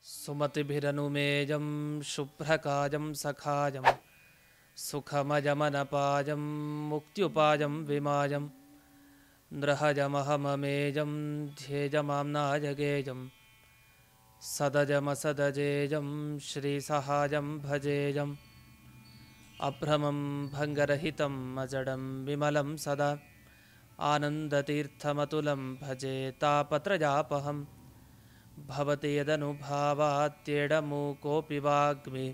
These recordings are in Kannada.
ಸುಮತಿಭಿರನುಮೇಜಂ ಶುಭ್ರಕಾಜಂ ಸಖಾಜಂ ಸುಖಮಜಮನಪಾಜಂ ಮುಕ್ತ್ಯುಪಾಜಂ ವಿಮಾಜಂ ನೃಹಜಮಹಮಮೇಜಂ ಧ್ಯೇಜಮಾಮ್ನಾಜಗೇಜಂ ಸದಜಮಸದಜೇಜಂ ಶ್ರೀಸಹಾಜಂ ಭಜೇಜಂ ಅಭ್ರಮಂ ಭಂಗರಹಿತಂ ಅಜಡಂ ವಿಮಲಂ ಸದಾ ಆನಂದತೀರ್ಥಮತುಲಂ ಭಜೆ ತಾಪತ್ರಜಾಪಹಂ ಭವತಿ ಯದನುಭಾವಾತ್ಯೇಡಮೂಕೋಪಿ ವಾಗ್ಮಿ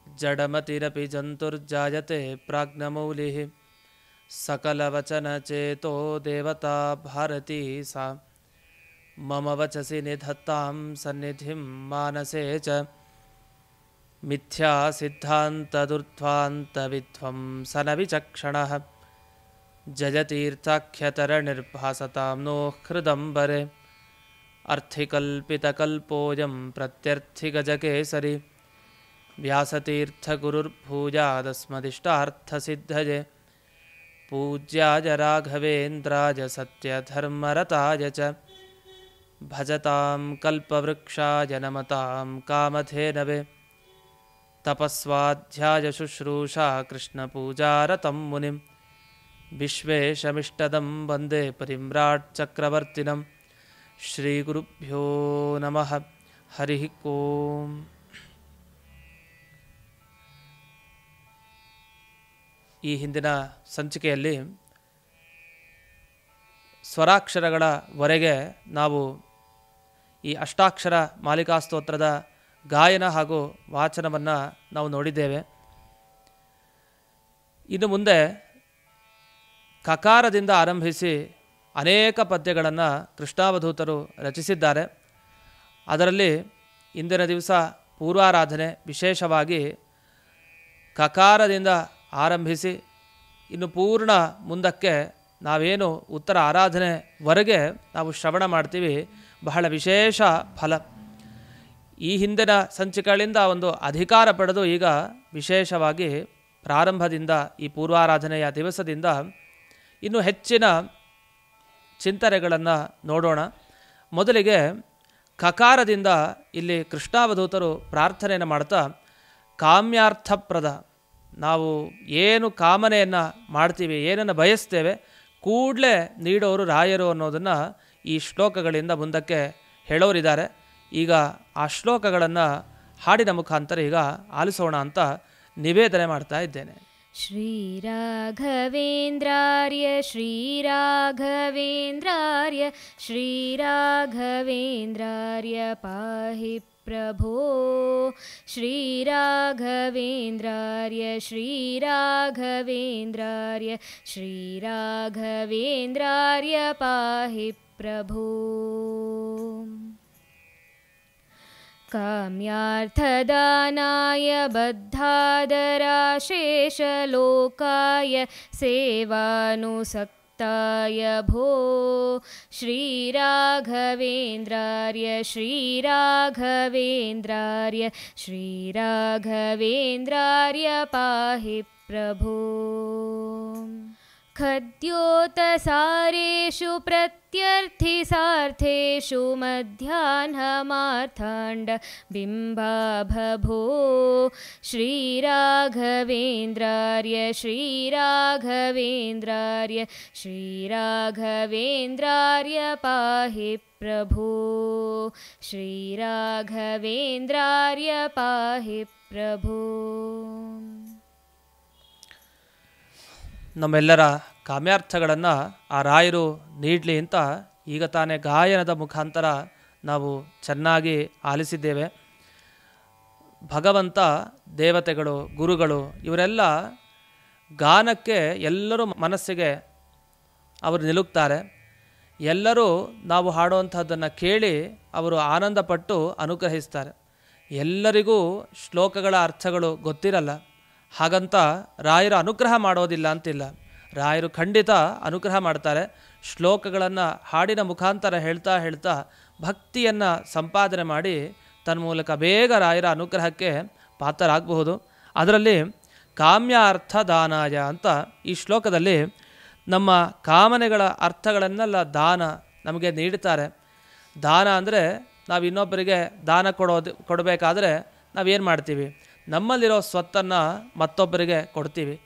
ಜಡಮತಿರಪಿ ಜಂತುರ್ಜಾಯತೆ ಪ್ರಾಜ್ಞಮೌಲಿಃ ಸಕಲವಚನಚೇತೋ ದೇವತಾ ಭಾರತೀ ಸಾ ಮಮ ವಚಸಿ ನಿಧತ್ತಾಂ ಸನ್ನಿಧಿಂ ಮಾನಸೇ ಚ ಮಿಥ್ಯಾ ಸಿದ್ಧಾಂತದುರ್ಧ್ವಾಂತವಿಧ್ವಂಸನ ವಿಚಕ್ಷಣಃ ಜಯತೀರ್ಥಾಖ್ಯತರನಿರ್ಭಾಸತಾಂ ನೋ ಹೃದಂಬರೆ ಅರ್ಥಿಕಲ್ಪಿತಕಲ್ಪೋಯಂ ಪ್ರತ್ಯರ್ಥಿಗಜಕೇಸರಿ ವ್ಯಾಸತೀರ್ಥಗುರುರ್ಭೂಯಾದಸ್ಮದಿಷ್ಟಾರ್ಥಸಿದ್ಧಯೇ ಪೂಜ್ಯಾಯ ರಾಘವೇಂದ್ರಾಯ ಸತ್ಯಧರ್ಮರತಾಯ ಚ ಭಜತಾಂ ಕಲ್ಪವೃಕ್ಷಾಯ ನಮತಾಂ ಕಾಮಧೇನವೇ ತಪಸ್ವಾಧ್ಯಾಯ ಶುಶ್ರೂಷಾ ಕೃಷ್ಣಪೂಜಾರತಂ ಮುನಿಂ ವಿಶ್ವೇಶಮಿಷ್ಟದಂ ವಂದೇ ಪರಿಮ್ರಾಟ್ ಚಕ್ರವರ್ತಿನಂ ಶ್ರೀಗುರುಭ್ಯೋ ನಮಃ ಹರಿ ಓಂ. ಈ ಹಿಂದಿನ ಸಂಚಿಕೆಯಲ್ಲಿ ಸ್ವರಾಕ್ಷರಗಳವರೆಗೆ ನಾವು ಈ ಅಷ್ಟಾಕ್ಷರ ಮಾಲಿಕಾ ಸ್ತೋತ್ರದ ಗಾಯನ ಹಾಗೂ ವಾಚನವನ್ನು ನಾವು ನೋಡಿದ್ದೇವೆ. ಇನ್ನು ಮುಂದೆ ಕಕಾರದಿಂದ ಆರಂಭಿಸಿ ಅನೇಕ ಪದ್ಯಗಳನ್ನು ಕೃಷ್ಣಾವಧೂತರು ರಚಿಸಿದ್ದಾರೆ. ಅದರಲ್ಲಿ ಇಂದಿನ ದಿವಸ ಪೂರ್ವಾರಾಧನೆ ವಿಶೇಷವಾಗಿ ಕಕಾರದಿಂದ ಆರಂಭಿಸಿ ಇನ್ನು ಪೂರ್ಣ ಮುಂದಕ್ಕೆ ನಾವೇನು ಉತ್ತರ ಆರಾಧನೆವರೆಗೆ ನಾವು ಶ್ರವಣ ಮಾಡ್ತೀವಿ, ಬಹಳ ವಿಶೇಷ ಫಲ. ಈ ಹಿಂದಿನ ಸಂಚಿಕೆಗಳಿಂದ ಒಂದು ಅಧಿಕಾರ ಪಡೆದು ಈಗ ವಿಶೇಷವಾಗಿ ಪ್ರಾರಂಭದಿಂದ ಈ ಪೂರ್ವಾರಾಧನೆಯ ದಿವಸದಿಂದ ಇನ್ನೂ ಹೆಚ್ಚಿನ ಚಿಂತನೆಗಳನ್ನು ನೋಡೋಣ. ಮೊದಲಿಗೆ ಕಕಾರದಿಂದ ಇಲ್ಲಿ ಕೃಷ್ಣಾವಧೂತರು ಪ್ರಾರ್ಥನೆಯನ್ನು ಮಾಡ್ತಾ ಕಾಮ್ಯಾರ್ಥಪ್ರದ, ನಾವು ಏನು ಕಾಮನೆಯನ್ನು ಮಾಡ್ತೀವಿ, ಏನನ್ನು ಬಯಸ್ತೇವೆ ಕೂಡಲೇ ನೀಡೋರು ರಾಯರು ಅನ್ನೋದನ್ನು ಈ ಶ್ಲೋಕಗಳಿಂದ ಮುಂದಕ್ಕೆ ಹೇಳೋರಿದ್ದಾರೆ. ಈಗ ಆ ಶ್ಲೋಕಗಳನ್ನು ಹಾಡಿನ ಮುಖಾಂತರ ಈಗ ಆಲಿಸೋಣ ಅಂತ ನಿವೇದನೆ ಮಾಡ್ತಾ ಇದ್ದೇನೆ. ಶ್ರೀರಾಘವೇಂದ್ರಾರ್ಯ ಶ್ರೀರಾಘವೇಂದ್ರಾರ್ಯ ಶ್ರೀರಾಘವೇಂದ್ರಾರ್ಯ ಪಾಹಿ ಪ್ರಭೋ ಶ್ರೀರಾಘವೇಂದ್ರಾರ್ಯ ಶ್ರೀರಾಘವೇಂದ್ರಾರ್ಯ ಶ್ರೀರಾಘವೇಂದ್ರಾರ್ಯ ಪಾಹಿ ಪ್ರಭೋ. ಕಾಮ್ಯಾರ್ಥದಾನಾಯ ಬದ್ಧಾದರಾಶೇಷಲೋಕಾಯ ಸೇವಾನುಸಕ್ತಾಯ ಭೋ ಶ್ರೀರಾಘವೇಂದ್ರಾರ್ಯ ಶ್ರೀರಾಘವೇಂದ್ರಾರ್ಯ ಶ್ರೀರಾಘವೇಂದ್ರಾರ್ಯ ಪಾಹಿ ಪ್ರಭೋ. ಖದ್ಯೋತಸಾರೇಷು ಪ್ರತ್ಯರ್ಥಿಸಾರ್ಥೇಷು ಮಧ್ಯಾಹ್ನಮಾರ್ಥಾಂಡ ಬಿಂಬಾಭಭೋ ಶ್ರೀರಾಘವೇಂದ್ರಾರ್ಯ ಶ್ರೀರಾಘವೇಂದ್ರಾರ್ಯ ಶ್ರೀರಾಘವೇಂದ್ರಾರ್ಯ ಪಾಹಿ ಪ್ರಭೋ ಶ್ರೀರಾಘವೇಂದ್ರಾರ್ಯ ಪಾಹಿ ಪ್ರಭೋ. ನಮ್ಮೆಲ್ಲರ ಕಾಮ್ಯಾರ್ಥಗಳನ್ನು ಆ ರಾಯರು ನೀಡಲಿ ಅಂತ ಈಗ ತಾನೇ ಗಾಯನದ ಮುಖಾಂತರ ನಾವು ಚೆನ್ನಾಗಿ ಆಲಿಸಿದ್ದೇವೆ. ಭಗವಂತ, ದೇವತೆಗಳು, ಗುರುಗಳು ಇವರೆಲ್ಲ ಗಾನಕ್ಕೆ ಎಲ್ಲರೂ ಮನಸ್ಸಿಗೆ ಅವರು ನಿಲುಕ್ತಾರೆ. ಎಲ್ಲರೂ ನಾವು ಹಾಡುವಂಥದ್ದನ್ನು ಕೇಳಿ ಅವರು ಆನಂದಪಟ್ಟು ಅನುಗ್ರಹಿಸ್ತಾರೆ. ಎಲ್ಲರಿಗೂ ಶ್ಲೋಕಗಳ ಅರ್ಥಗಳು ಗೊತ್ತಿರಲ್ಲ. ಹಾಗಂತ ರಾಯರು ಅನುಗ್ರಹ ಮಾಡೋದಿಲ್ಲ ಅಂತಿಲ್ಲ. ರಾಯರು ಖಂಡಿತ ಅನುಗ್ರಹ ಮಾಡ್ತಾರೆ. ಶ್ಲೋಕಗಳನ್ನು ಹಾಡಿನ ಮುಖಾಂತರ ಹೇಳ್ತಾ ಹೇಳ್ತಾ ಭಕ್ತಿಯನ್ನು ಸಂಪಾದನೆ ಮಾಡಿ ತನ್ಮೂಲಕ ಬೇಗ ರಾಯರ ಅನುಗ್ರಹಕ್ಕೆ ಪಾತ್ರರಾಗಬಹುದು. ಅದರಲ್ಲಿ ಕಾಮ್ಯಾರ್ಥದಾನಾಯ ಅಂತ ಈ ಶ್ಲೋಕದಲ್ಲಿ ನಮ್ಮ ಕಾಮನೆಗಳ ಅರ್ಥಗಳನ್ನೆಲ್ಲ ದಾನ ನಮಗೆ ನೀಡುತ್ತಾರೆ. ದಾನ ಅಂದರೆ ನಾವು ಇನ್ನೊಬ್ಬರಿಗೆ ದಾನ ಕೊಡಬೇಕಾದ್ರೆ ನಾವೇನು ಮಾಡ್ತೀವಿ? ನಮ್ಮಲ್ಲಿರೋ ಸ್ವತ್ತನ್ನು ಮತ್ತೊಬ್ಬರಿಗೆ ಕೊಡ್ತೀವಿ.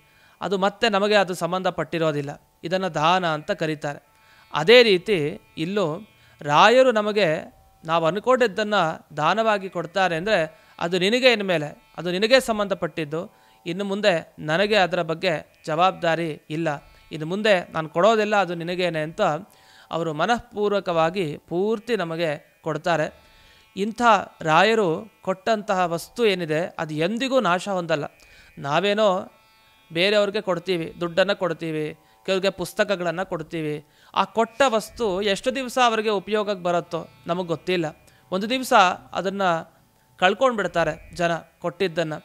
ಅದು ಮತ್ತೆ ನಮಗೆ ಅದು ಸಂಬಂಧಪಟ್ಟಿರೋದಿಲ್ಲ. ಇದನ್ನು ದಾನ ಅಂತ ಕರೀತಾರೆ. ಅದೇ ರೀತಿ ಇಲ್ಲೂ ರಾಯರು ನಮಗೆ ನಾವು ಅಂದ್ಕೊಂಡಿದ್ದನ್ನು ದಾನವಾಗಿ ಕೊಡ್ತಾರೆ ಅಂದರೆ ಅದು ನಿನಗೆ ಇನ್ಮೇಲೆ ಅದು ನಿನಗೆ ಸಂಬಂಧಪಟ್ಟಿದ್ದು. ಇನ್ನು ಮುಂದೆ ನನಗೆ ಅದರ ಬಗ್ಗೆ ಜವಾಬ್ದಾರಿ ಇಲ್ಲ. ಇನ್ನು ಮುಂದೆ ನಾನು ಕೊಡೋದೆಲ್ಲ ಅದು ನಿನಗೇನೆ ಅಂತ ಅವರು ಮನಃಪೂರ್ವಕವಾಗಿ ಪೂರ್ತಿ ನಮಗೆ ಕೊಡ್ತಾರೆ. ಇಂಥ ರಾಯರು ಕೊಟ್ಟಂತಹ ವಸ್ತು ಏನಿದೆ ಅದು ಎಂದಿಗೂ ನಾಶ ಹೊಂದಲ್ಲ. ನಾವೇನೋ ಬೇರೆಯವ್ರಿಗೆ ಕೊಡ್ತೀವಿ, ದುಡ್ಡನ್ನು ಕೊಡ್ತೀವಿ, ಕೆಲವ್ರಿಗೆ ಪುಸ್ತಕಗಳನ್ನು ಕೊಡ್ತೀವಿ. ಆ ಕೊಟ್ಟ ವಸ್ತು ಎಷ್ಟು ದಿವಸ ಅವರಿಗೆ ಉಪಯೋಗಕ್ಕೆ ಬರುತ್ತೋ ನಮಗೆ ಗೊತ್ತಿಲ್ಲ. ಒಂದು ದಿವಸ ಅದನ್ನು ಕಳ್ಕೊಂಡು ಬಿಡ್ತಾರೆ ಜನ ಕೊಟ್ಟಿದ್ದನ್ನು.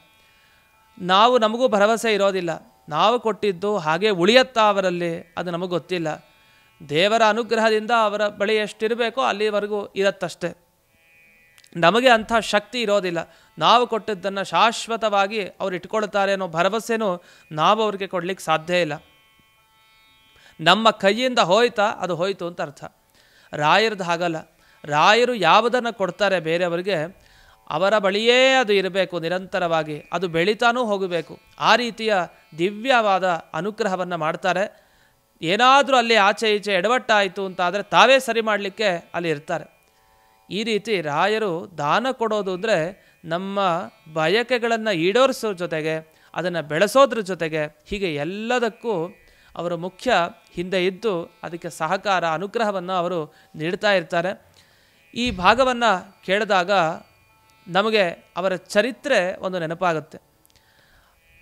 ನಮಗೂ ಭರವಸೆ ಇರೋದಿಲ್ಲ, ನಾವು ಕೊಟ್ಟಿದ್ದು ಹಾಗೆ ಉಳಿಯತ್ತಾ ಅವರಲ್ಲಿ, ಅದು ನಮಗೆ ಗೊತ್ತಿಲ್ಲ. ದೇವರ ಅನುಗ್ರಹದಿಂದ ಅವರ ಬಳಿ ಎಷ್ಟಿರಬೇಕೋ ಅಲ್ಲಿವರೆಗೂ ಇರತ್ತಷ್ಟೇ. ನಮಗೆ ಅಂಥ ಶಕ್ತಿ ಇರೋದಿಲ್ಲ. ನಾವು ಕೊಟ್ಟಿದ್ದನ್ನು ಶಾಶ್ವತವಾಗಿ ಅವ್ರು ಇಟ್ಕೊಳ್ತಾರೆ ಅನ್ನೋ ಭರವಸೆನೂ ನಾವು ಅವ್ರಿಗೆ ಕೊಡಲಿಕ್ಕೆ ಸಾಧ್ಯ ಇಲ್ಲ. ನಮ್ಮ ಕೈಯಿಂದ ಹೋಯ್ತಾ ಅದು ಹೋಯ್ತು ಅಂತ ಅರ್ಥ. ರಾಯರದ್ದು ಹಾಗಲ್ಲ. ರಾಯರು ಯಾವುದನ್ನು ಕೊಡ್ತಾರೆ ಬೇರೆಯವರಿಗೆ ಅವರ ಬಳಿಯೇ ಅದು ಇರಬೇಕು ನಿರಂತರವಾಗಿ, ಅದು ಬೆಳೀತಾನೂ ಹೋಗಬೇಕು. ಆ ರೀತಿಯ ದಿವ್ಯವಾದ ಅನುಗ್ರಹವನ್ನು ಮಾಡ್ತಾರೆ. ಏನಾದರೂ ಅಲ್ಲಿ ಆಚೆ ಈಚೆ ಎಡವಟ್ಟಾಯಿತು ಅಂತಾದರೆ ತಾವೇ ಸರಿ ಮಾಡಲಿಕ್ಕೆ ಅಲ್ಲಿ ಇರ್ತಾರೆ. ಈ ರೀತಿ ರಾಯರು ದಾನ ಕೊಡೋದು ಅಂದರೆ ನಮ್ಮ ಬಯಕೆಗಳನ್ನು ಈಡೇರಿಸೋ ಜೊತೆಗೆ ಅದನ್ನು ಬೆಳೆಸೋದ್ರ ಜೊತೆಗೆ ಹೀಗೆ ಎಲ್ಲದಕ್ಕೂ ಅವರು ಮುಖ್ಯ ಹಿಂದೆ ಇದ್ದು ಅದಕ್ಕೆ ಸಹಕಾರ ಅನುಗ್ರಹವನ್ನು ಅವರು ನೀಡ್ತಾ ಇರ್ತಾರೆ. ಈ ಭಾಗವನ್ನು ಕೇಳಿದಾಗ ನಮಗೆ ಅವರ ಚರಿತ್ರೆ ಒಂದು ನೆನಪಾಗುತ್ತೆ.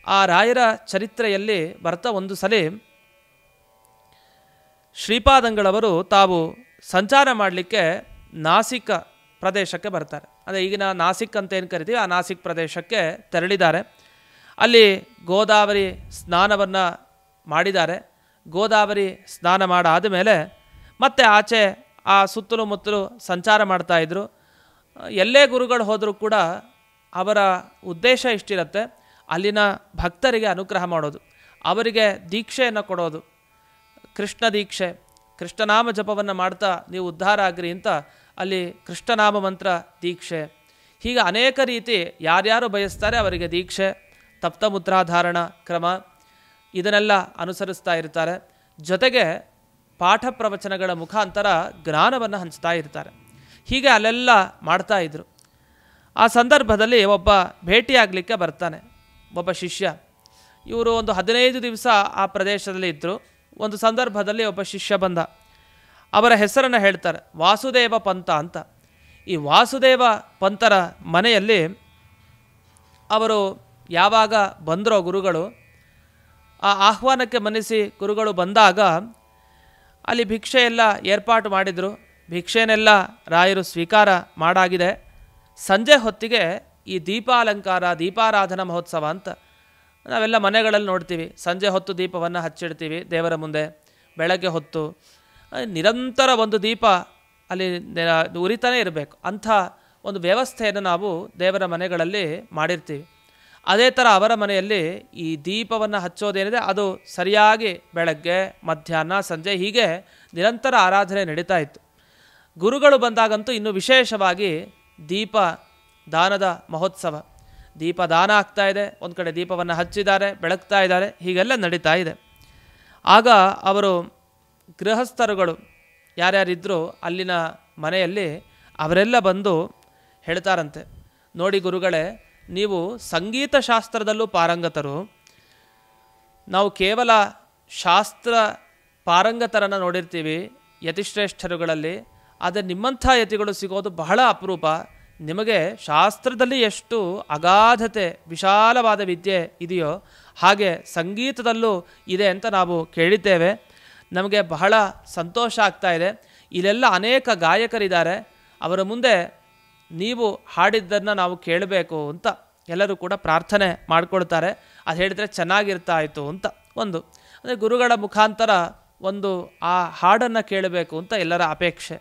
ಆ ರಾಯರ ಚರಿತ್ರೆಯಲ್ಲಿ ಬರ್ತಾ ಒಂದು ಸಲ ಶ್ರೀಪಾದಂಗಳವರು ತಾವು ಸಂಚಾರ ಮಾಡಲಿಕ್ಕೆ ನಾಸಿಕ್ ಪ್ರದೇಶಕ್ಕೆ ಬರ್ತಾರೆ. ಅಂದರೆ ಈಗಿನ ನಾಸಿಕ್ ಅಂತ ಏನು ಕರಿತೀವಿ ಆ ನಾಸಿಕ್ ಪ್ರದೇಶಕ್ಕೆ ತೆರಳಿದ್ದಾರೆ. ಅಲ್ಲಿ ಗೋದಾವರಿ ಸ್ನಾನವನ್ನು ಮಾಡಿದ್ದಾರೆ. ಗೋದಾವರಿ ಸ್ನಾನ ಮಾಡಾದ ಮೇಲೆ ಮತ್ತೆ ಆಚೆ ಆ ಸುತ್ತಲೂ ಮುತ್ತಲೂ ಸಂಚಾರ ಮಾಡ್ತಾಯಿದ್ರು. ಎಲ್ಲೇ ಗುರುಗಳು ಹೋದರೂ ಕೂಡ ಅವರ ಉದ್ದೇಶ ಇಷ್ಟಿರುತ್ತೆ, ಅಲ್ಲಿನ ಭಕ್ತರಿಗೆ ಅನುಗ್ರಹ ಮಾಡೋದು, ಅವರಿಗೆ ದೀಕ್ಷೆಯನ್ನು ಕೊಡೋದು, ಕೃಷ್ಣ ದೀಕ್ಷೆ, ಕೃಷ್ಣನಾಮ ಜಪವನ್ನು ಮಾಡ್ತಾ ನೀವು ಉದ್ಧಾರ ಆಗ್ರಿ ಅಂತ ಅಲ್ಲಿ ಕೃಷ್ಣನಾಮ ಮಂತ್ರ ದೀಕ್ಷೆ, ಹೀಗೆ ಅನೇಕ ರೀತಿ ಯಾರ್ಯಾರು ಬಯಸ್ತಾರೆ ಅವರಿಗೆ ದೀಕ್ಷೆ, ತಪ್ತ ಮುದ್ರಾಧಾರಣ ಕ್ರಮ ಇದನ್ನೆಲ್ಲ ಅನುಸರಿಸ್ತಾ ಇರ್ತಾರೆ. ಜೊತೆಗೆ ಪಾಠ ಪ್ರವಚನಗಳ ಮುಖಾಂತರ ಜ್ಞಾನವನ್ನು ಹಂಚ್ತಾ ಇರ್ತಾರೆ. ಹೀಗೆ ಅಲ್ಲೆಲ್ಲ ಮಾಡ್ತಾಯಿದ್ರು. ಆ ಸಂದರ್ಭದಲ್ಲಿ ಒಬ್ಬ ಭೇಟಿಯಾಗಲಿಕ್ಕೆ ಬರ್ತಾನೆ, ಒಬ್ಬ ಶಿಷ್ಯ. ಇವರು ಒಂದು 15 ದಿವಸ ಆ ಪ್ರದೇಶದಲ್ಲಿ ಇದ್ದರು. ಒಂದು ಸಂದರ್ಭದಲ್ಲಿ ಒಬ್ಬ ಶಿಷ್ಯ ಬಂದ. ಅವರ ಹೆಸರನ್ನು ಹೇಳ್ತಾರೆ, ವಾಸುದೇವ ಪಂತ ಅಂತ. ಈ ವಾಸುದೇವ ಪಂತರ ಮನೆಯಲ್ಲಿ ಅವರು ಯಾವಾಗ ಬಂದರೋ ಗುರುಗಳು, ಆ ಆಹ್ವಾನಕ್ಕೆ ಮನ್ನಿಸಿ ಗುರುಗಳು ಬಂದಾಗ ಅಲ್ಲಿ ಭಿಕ್ಷೆಯೆಲ್ಲ ಏರ್ಪಾಟು ಮಾಡಿದರು. ಭಿಕ್ಷೆನೆಲ್ಲ ರಾಯರು ಸ್ವೀಕಾರ ಮಾಡಾಗಿದೆ. ಸಂಜೆ ಹೊತ್ತಿಗೆ ಈ ದೀಪಾಲಂಕಾರ ದೀಪಾರಾಧನಾ ಮಹೋತ್ಸವ ಅಂತ ನಾವೆಲ್ಲ ಮನೆಗಳಲ್ಲಿ ನೋಡ್ತೀವಿ. ಸಂಜೆ ಹೊತ್ತು ದೀಪವನ್ನು ಹಚ್ಚಿಡ್ತೀವಿ ದೇವರ ಮುಂದೆ. ಬೆಳಗ್ಗೆ ಹೊತ್ತು ನಿರಂತರ ಒಂದು ದೀಪ ಅಲ್ಲಿ ಉರಿತಾನೇ ಇರಬೇಕು. ಅಂಥ ಒಂದು ವ್ಯವಸ್ಥೆಯನ್ನು ನಾವು ದೇವರ ಮನೆಗಳಲ್ಲಿ ಮಾಡಿರ್ತೀವಿ. ಅದೇ ಥರ ಅವರ ಮನೆಯಲ್ಲಿ ಈ ದೀಪವನ್ನು ಹಚ್ಚೋದೇನಿದೆ ಅದು ಸರಿಯಾಗಿ ಬೆಳಗ್ಗೆ ಮಧ್ಯಾಹ್ನ ಸಂಜೆ ಹೀಗೆ ನಿರಂತರ ಆರಾಧನೆ ನಡೀತಾ ಇತ್ತು. ಗುರುಗಳು ಬಂದಾಗಂತೂ ಇನ್ನೂ ವಿಶೇಷವಾಗಿ ದೀಪ ದಾನದ ಮಹೋತ್ಸವ. ದೀಪ ದಾನ ಆಗ್ತಾ ಇದೆ, ಒಂದು ಕಡೆ ದೀಪವನ್ನು ಹಚ್ಚಿದ್ದಾರೆ, ಬೆಳಗ್ತಾ ಇದ್ದಾರೆ, ಹೀಗೆಲ್ಲ ನಡೀತಾ ಇದೆ. ಆಗ ಅವರು ಗೃಹಸ್ಥರುಗಳು ಯಾರ್ಯಾರಿದ್ದರೂ ಅಲ್ಲಿನ ಮನೆಯಲ್ಲಿ ಅವರೆಲ್ಲ ಬಂದು ಹೇಳ್ತಾರಂತೆ, ನೋಡಿ ಗುರುಗಳೇ, ನೀವು ಸಂಗೀತ ಶಾಸ್ತ್ರದಲ್ಲೂ ಪಾರಂಗತರು, ನಾವು ಕೇವಲ ಶಾಸ್ತ್ರ ಪಾರಂಗತರನ್ನು ನೋಡಿರ್ತೀವಿ ಯತಿಶ್ರೇಷ್ಠರುಗಳಲ್ಲಿ, ಆದರೆ ನಿಮ್ಮಂಥ ಯತಿಗಳು ಸಿಗೋದು ಬಹಳ ಅಪರೂಪ. ನಿಮಗೆ ಶಾಸ್ತ್ರದಲ್ಲಿ ಎಷ್ಟು ಅಗಾಧತೆ ವಿಶಾಲವಾದ ವಿದ್ಯೆ ಇದೆಯೋ ಹಾಗೆ ಸಂಗೀತದಲ್ಲೂ ಇದೆ ಅಂತ ನಾವು ಕೇಳಿದ್ದೇವೆ. ನಮಗೆ ಬಹಳ ಸಂತೋಷ ಆಗ್ತಾ ಇದೆ. ಇಲ್ಲೆಲ್ಲ ಅನೇಕ ಗಾಯಕರಿದ್ದಾರೆ, ಅವರ ಮುಂದೆ ನೀವು ಹಾಡಿದ್ದನ್ನು ನಾವು ಕೇಳಬೇಕು ಅಂತ ಎಲ್ಲರೂ ಕೂಡ ಪ್ರಾರ್ಥನೆ ಮಾಡಿಕೊಳ್ತಾರೆ. ಅದು ಹೇಳಿದರೆ ಚೆನ್ನಾಗಿರ್ತಾ ಇತ್ತು ಅಂತ ಒಂದು, ಅಂದರೆ ಗುರುಗಳ ಮುಖಾಂತರ ಒಂದು ಆ ಹಾಡನ್ನು ಕೇಳಬೇಕು ಅಂತ ಎಲ್ಲರ ಅಪೇಕ್ಷೆ.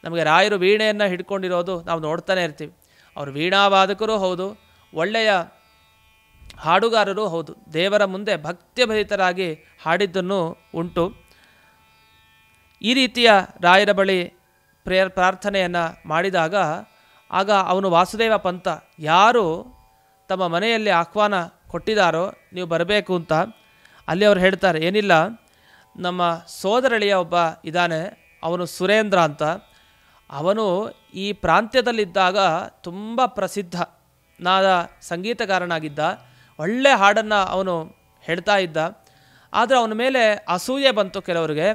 ನಮಗೆ ರಾಯರು ವೀಣೆಯನ್ನು ಹಿಡ್ಕೊಂಡಿರೋದು ನಾವು ನೋಡ್ತಾನೆ ಇರ್ತೀವಿ. ಅವರು ವೀಣಾವಾದಕರೂ ಹೌದು, ಒಳ್ಳೆಯ ಹಾಡುಗಾರರೂ ಹೌದು. ದೇವರ ಮುಂದೆ ಭಕ್ತಿಭರಿತರಾಗಿ ಹಾಡಿದ್ದನ್ನು ಉಂಟು. ಈ ರೀತಿಯ ರಾಯರ ಬಳಿ ಪ್ರಾರ್ಥನೆಯನ್ನು ಮಾಡಿದಾಗ ಆಗ ಅವನು ವಾಸುದೇವ ಪಂಥ ಯಾರು ತಮ್ಮ ಮನೆಯಲ್ಲಿ ಆಹ್ವಾನ ಕೊಟ್ಟಿದ್ದಾರೋ ನೀವು ಬರಬೇಕು ಅಂತ, ಅಲ್ಲಿ ಅವ್ರು ಹೇಳ್ತಾರೆ ಏನಿಲ್ಲ, ನಮ್ಮ ಸೋದರಳಿಯ ಒಬ್ಬ ಇದ್ದಾನೆ, ಅವನು ಸುರೇಂದ್ರ ಅಂತ, ಅವನು ಈ ಪ್ರಾಂತ್ಯದಲ್ಲಿದ್ದಾಗ ತುಂಬ ಪ್ರಸಿದ್ಧನಾದ ಸಂಗೀತಗಾರನಾಗಿದ್ದ, ಒಳ್ಳೆ ಹಾಡನ್ನು ಅವನು ಹೇಳ್ತಾ ಇದ್ದ. ಆದರೆ ಅವನ ಮೇಲೆ ಅಸೂಯೆ ಬಂತು ಕೆಲವರಿಗೆ.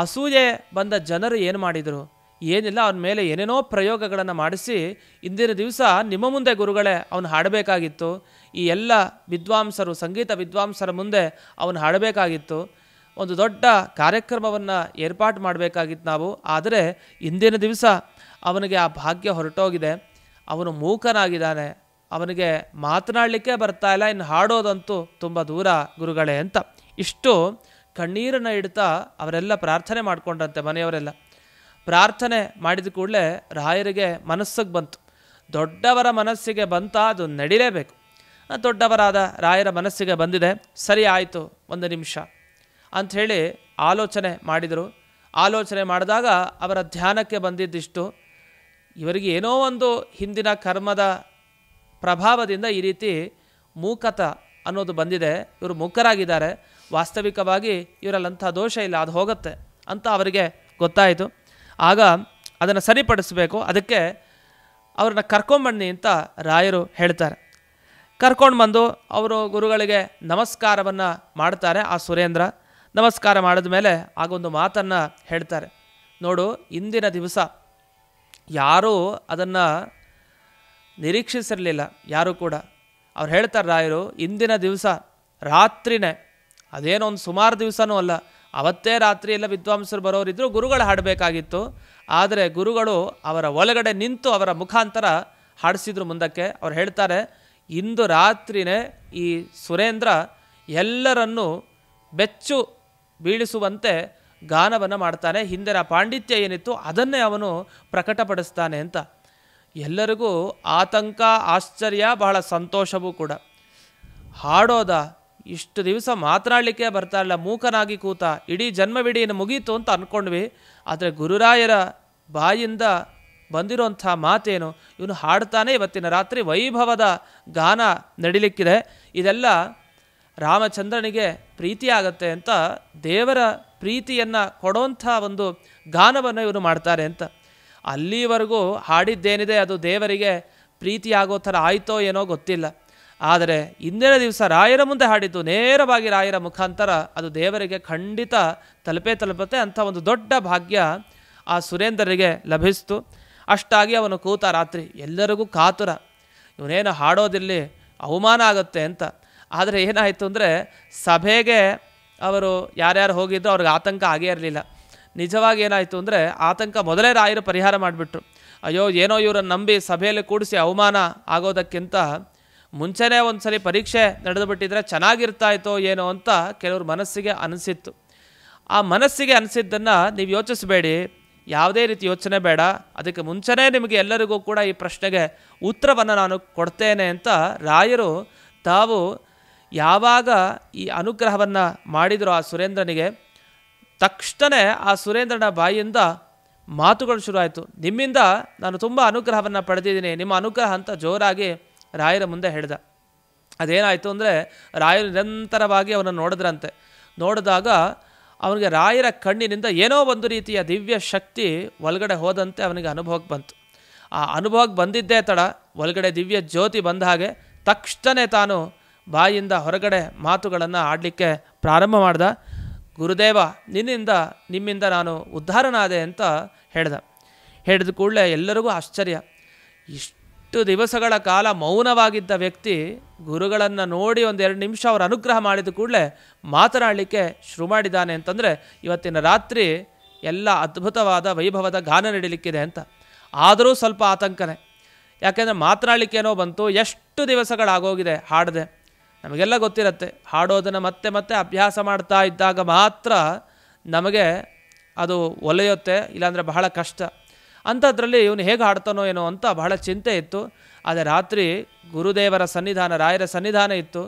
ಅಸೂಯೆ ಬಂದ ಜನರು ಏನು ಮಾಡಿದರು, ಏನಿಲ್ಲ, ಅವನ ಮೇಲೆ ಏನೇನೋ ಪ್ರಯೋಗಗಳನ್ನು ಮಾಡಿಸಿ ಇಂದಿನ ದಿವಸ ನಿಮ್ಮ ಮುಂದೆ ಗುರುಗಳೇ ಅವನು ಹಾಡಬೇಕಾಗಿತ್ತು, ಈ ಎಲ್ಲ ವಿದ್ವಾಂಸರು ಸಂಗೀತ ವಿದ್ವಾಂಸರ ಮುಂದೆ ಅವನು ಹಾಡಬೇಕಾಗಿತ್ತು, ಒಂದು ದೊಡ್ಡ ಕಾರ್ಯಕ್ರಮವನ್ನು ಏರ್ಪಾಡು ಮಾಡಬೇಕಾಗಿತ್ತು ನಾವು. ಆದರೆ ಇಂದಿನ ದಿವಸ ಅವನಿಗೆ ಆ ಭಾಗ್ಯ ಹೊರಟೋಗಿದೆ, ಅವನು ಮೂಕನಾಗಿದ್ದಾನೆ, ಅವನಿಗೆ ಮಾತನಾಡಲಿಕ್ಕೆ ಬರ್ತಾ ಇಲ್ಲ, ಇನ್ನು ಹಾಡೋದಂತೂ ತುಂಬ ದೂರ ಗುರುಗಳೇ ಅಂತ ಇಷ್ಟು ಕಣ್ಣೀರನ್ನು ಇಡ್ತಾ ಅವರೆಲ್ಲ ಪ್ರಾರ್ಥನೆ ಮಾಡಿಕೊಂಡ್ರಂತೆ. ಮನೆಯವರೆಲ್ಲ ಪ್ರಾರ್ಥನೆ ಮಾಡಿದ ಕೂಡಲೇ ರಾಯರಿಗೆ ಮನಸ್ಸಿಗೆ ಬಂತು. ದೊಡ್ಡವರ ಮನಸ್ಸಿಗೆ ಬಂತ ಅದು ನಡಿಲೇಬೇಕು. ದೊಡ್ಡವರಾದ ರಾಯರ ಮನಸ್ಸಿಗೆ ಬಂದಿದೆ, ಸರಿ ಆಯಿತು, ಒಂದು ನಿಮಿಷ ಅಂಥೇಳಿ ಆಲೋಚನೆ ಮಾಡಿದರು. ಆಲೋಚನೆ ಮಾಡಿದಾಗ ಅವರ ಧ್ಯಾನಕ್ಕೆ ಬಂದಿದ್ದಿಷ್ಟು, ಇವರಿಗೆ ಏನೋ ಒಂದು ಹಿಂದಿನ ಕರ್ಮದ ಪ್ರಭಾವದಿಂದ ಈ ರೀತಿ ಮೂಕತ ಅನ್ನೋದು ಬಂದಿದೆ, ಇವರು ಮೂಕರಾಗಿದ್ದಾರೆ, ವಾಸ್ತವಿಕವಾಗಿ ಇವರಲ್ಲಂಥ ದೋಷ ಇಲ್ಲ, ಅದು ಹೋಗುತ್ತೆ ಅಂತ ಅವರಿಗೆ ಗೊತ್ತಾಯಿತು. ಆಗ ಅದನ್ನು ಸರಿಪಡಿಸಬೇಕು, ಅದಕ್ಕೆ ಅವ್ರನ್ನ ಕರ್ಕೊಂಬನ್ನಿ ಅಂತ ರಾಯರು ಹೇಳ್ತಾರೆ. ಕರ್ಕೊಂಡು ಬಂದು ಅವರು ಗುರುಗಳಿಗೆ ನಮಸ್ಕಾರವನ್ನು ಮಾಡ್ತಾರೆ. ಆ ಸುರೇಂದ್ರ ನಮಸ್ಕಾರ ಮಾಡಿದ ಮೇಲೆ ಆಗೊಂದು ಮಾತನ್ನು ಹೇಳ್ತಾರೆ, ನೋಡು, ಇಂದಿನ ದಿವಸ ಯಾರೂ ಅದನ್ನು ನಿರೀಕ್ಷಿಸಿರಲಿಲ್ಲ, ಯಾರೂ ಕೂಡ. ಅವ್ರು ಹೇಳ್ತಾರೆ ರಾಯರು, ಇಂದಿನ ದಿವಸ ರಾತ್ರಿನೇ, ಅದೇನೋ ಒಂದು ಸುಮಾರು ದಿವಸನೂ ಅಲ್ಲ, ಅವತ್ತೇ ರಾತ್ರಿ ಎಲ್ಲ ವಿದ್ವಾಂಸರು ಬರೋರಿದ್ದರು, ಗುರುಗಳು ಹಾಡಬೇಕಾಗಿತ್ತು. ಆದರೆ ಗುರುಗಳು ಅವರ ಒಳಗಡೆ ನಿಂತು ಅವರ ಮುಖಾಂತರ ಹಾಡಿಸಿದ್ರು ಮುಂದಕ್ಕೆ. ಅವ್ರು ಹೇಳ್ತಾರೆ, ಇಂದು ರಾತ್ರಿನೇ ಈ ಸುರೇಂದ್ರ ಎಲ್ಲರನ್ನೂ ಬೆಚ್ಚು ಬೀಳಿಸುವಂತೆ ಗಾನವನ್ನು ಮಾಡ್ತಾನೆ, ಹಿಂದಿನ ಪಾಂಡಿತ್ಯ ಏನಿತ್ತು ಅದನ್ನೇ ಅವನು ಪ್ರಕಟಪಡಿಸ್ತಾನೆ ಅಂತ. ಎಲ್ಲರಿಗೂ ಆತಂಕ, ಆಶ್ಚರ್ಯ, ಬಹಳ ಸಂತೋಷವೂ ಕೂಡ. ಹಾಡೋದ, ಇಷ್ಟು ದಿವಸ ಮಾತನಾಡಲಿಕ್ಕೆ ಬರ್ತಾ ಇಲ್ಲ, ಮೂಕನಾಗಿ ಕೂತ, ಇಡೀ ಜನ್ಮವಿಡೀ ಮುಗೀತು ಅಂತ ಅಂದ್ಕೊಂಡ್ವಿ. ಆದರೆ ಗುರುರಾಯರ ಬಾಯಿಂದ ಬಂದಿರೋಂಥ ಮಾತೇನು, ಇವನು ಹಾಡ್ತಾನೆ, ಇವತ್ತಿನ ರಾತ್ರಿ ವೈಭವದ ಗಾನ ನಡಿಲಿಕ್ಕಿದೆ, ಇದೆಲ್ಲ ರಾಮಚಂದ್ರನಿಗೆ ಪ್ರೀತಿಯಾಗತ್ತೆ ಅಂತ, ದೇವರ ಪ್ರೀತಿಯನ್ನು ಕೊಡೋಂಥ ಒಂದು ಗಾನವನ್ನು ಇವನು ಮಾಡ್ತಾರೆ ಅಂತ. ಅಲ್ಲಿವರೆಗೂ ಹಾಡಿದ್ದೇನಿದೆ ಅದು ದೇವರಿಗೆ ಪ್ರೀತಿಯಾಗೋ ಥರ ಆಯಿತೋ ಏನೋ ಗೊತ್ತಿಲ್ಲ. ಆದರೆ ಇಂದಿನ ದಿವಸ ರಾಯರ ಮುಂದೆ ಹಾಡಿದ್ದು ನೇರವಾಗಿ ರಾಯರ ಮುಖಾಂತರ ಅದು ದೇವರಿಗೆ ಖಂಡಿತ ತಲುಪತ್ತೆ ಅಂಥ ಒಂದು ದೊಡ್ಡ ಭಾಗ್ಯ ಆ ಸುರೇಂದ್ರರಿಗೆ ಲಭಿಸ್ತು. ಅಷ್ಟಾಗಿ ಅವನು ಕೂತ ರಾತ್ರಿ, ಎಲ್ಲರಿಗೂ ಕಾತುರ, ಇವನೇನು ಹಾಡೋದಿಲ್ಲಿ ಅವಮಾನ ಆಗುತ್ತೆ ಅಂತ. ಆದರೆ ಏನಾಯಿತು ಅಂದರೆ, ಸಭೆಗೆ ಅವರು ಯಾರ್ಯಾರು ಹೋಗಿದ್ರು ಅವ್ರಿಗೆ ಆತಂಕ ಆಗೇ ಇರಲಿಲ್ಲ. ನಿಜವಾಗಿ ಏನಾಯಿತು ಅಂದರೆ, ಆತಂಕ ಮೊದಲೇ ರಾಯರು ಪರಿಹಾರ ಮಾಡಿಬಿಟ್ರು. ಅಯ್ಯೋ, ಏನೋ ಇವರನ್ನು ನಂಬಿ ಸಭೆಯಲ್ಲಿ ಕೂಡಿಸಿ ಅವಮಾನ ಆಗೋದಕ್ಕಿಂತ ಮುಂಚೆನೇ ಒಂದು ಸರಿ ಪರೀಕ್ಷೆ ನಡೆದು ಬಿಟ್ಟಿದ್ರೆ ಚೆನ್ನಾಗಿರ್ತಾಯಿತೋ ಏನೋ ಅಂತ ಕೆಲವ್ರ ಮನಸ್ಸಿಗೆ ಅನಿಸಿತ್ತು. ಆ ಮನಸ್ಸಿಗೆ ಅನಿಸಿದ್ದನ್ನು ನೀವು ಯೋಚಿಸಬೇಡಿ, ಯಾವುದೇ ರೀತಿ ಯೋಚನೆ ಬೇಡ, ಅದಕ್ಕೆ ಮುಂಚೆನೇ ನಿಮಗೆ ಎಲ್ಲರಿಗೂ ಕೂಡ ಈ ಪ್ರಶ್ನೆಗೆ ಉತ್ತರವನ್ನು ನಾನು ಕೊಡ್ತೇನೆ ಅಂತ ರಾಯರು ತಾವು ಯಾವಾಗ ಈ ಅನುಗ್ರಹವನ್ನು ಮಾಡಿದರು ಆ ಸುರೇಂದ್ರನಿಗೆ, ತಕ್ಷಣ ಆ ಸುರೇಂದ್ರನ ಬಾಯಿಯಿಂದ ಮಾತುಗಳು ಶುರುವಾಯಿತು. ನಿಮ್ಮಿಂದ ನಾನು ತುಂಬ ಅನುಗ್ರಹವನ್ನು ಪಡೆದಿದ್ದೀನಿ, ನಿಮ್ಮ ಅನುಗ್ರಹ ಅಂತ ಜೋರಾಗಿ ರಾಯರ ಮುಂದೆ ಹೇಳಿದ. ಅದೇನಾಯಿತು ಅಂದರೆ, ರಾಯರು ನಿರಂತರವಾಗಿ ಅವನನ್ನು ನೋಡಿದ್ರಂತೆ. ನೋಡಿದಾಗ ಅವನಿಗೆ ರಾಯರ ಕಣ್ಣಿನಿಂದ ಏನೋ ಒಂದು ರೀತಿಯ ದಿವ್ಯ ಶಕ್ತಿ ಒಳಗಡೆ ಹೋದಂತೆ ಅವನಿಗೆ ಅನುಭವಕ್ಕೆ ಬಂತು. ಆ ಅನುಭವಕ್ಕೆ ಬಂದಿದ್ದೇ ತಡ, ಒಳಗಡೆ ದಿವ್ಯ ಜ್ಯೋತಿ ಬಂದ ಹಾಗೆ ತಕ್ಷಣ ತಾನು ಬಾಯಿಂದ ಹೊರಗಡೆ ಮಾತುಗಳನ್ನು ಆಡಲಿಕ್ಕೆ ಪ್ರಾರಂಭ ಮಾಡ್ದ. ಗುರುದೇವ, ನಿಮ್ಮಿಂದ ನಾನು ಉದ್ಧಾರನಾದೆ ಅಂತ ಹೇಳಿದ ಕೂಡಲೇ ಎಲ್ಲರಿಗೂ ಆಶ್ಚರ್ಯ. ಇಷ್ಟು ದಿವಸಗಳ ಕಾಲ ಮೌನವಾಗಿದ್ದ ವ್ಯಕ್ತಿ ಗುರುಗಳನ್ನು ನೋಡಿ ಒಂದೆರಡು ನಿಮಿಷ ಅವರ ಅನುಗ್ರಹ ಮಾಡಿದ ಕೂಡಲೇ ಮಾತನಾಡಲಿಕ್ಕೆ ಶುರು ಮಾಡಿದ್ದಾನೆ ಅಂತಂದರೆ, ಇವತ್ತಿನ ರಾತ್ರಿ ಎಲ್ಲ ಅದ್ಭುತವಾದ ವೈಭವದ ಗಾನ ನಡೀಲಿಕ್ಕಿದೆ ಅಂತ. ಆದರೂ ಸ್ವಲ್ಪ ಆತಂಕನೇ, ಯಾಕೆಂದರೆ ಮಾತನಾಡಲಿಕ್ಕೇನೋ ಬಂತು, ಎಷ್ಟು ದಿವಸಗಳಾಗೋಗಿದೆ ಹಾಡದೆ. ನಮಗೆಲ್ಲ ಗೊತ್ತಿರುತ್ತೆ, ಹಾಡೋದನ್ನು ಮತ್ತೆ ಮತ್ತೆ ಅಭ್ಯಾಸ ಮಾಡ್ತಾ ಇದ್ದಾಗ ಮಾತ್ರ ನಮಗೆ ಅದು ಒಲೆಯುತ್ತೆ, ಇಲ್ಲಾಂದರೆ ಬಹಳ ಕಷ್ಟ. ಅಂಥದ್ರಲ್ಲಿ ಇವನು ಹೇಗೆ ಹಾಡ್ತಾನೋ ಏನೋ ಅಂತ ಬಹಳ ಚಿಂತೆ ಇತ್ತು. ಆದರೆ ರಾತ್ರಿ ಗುರುದೇವರ ಸನ್ನಿಧಾನ, ರಾಯರ ಸನ್ನಿಧಾನ ಇತ್ತು,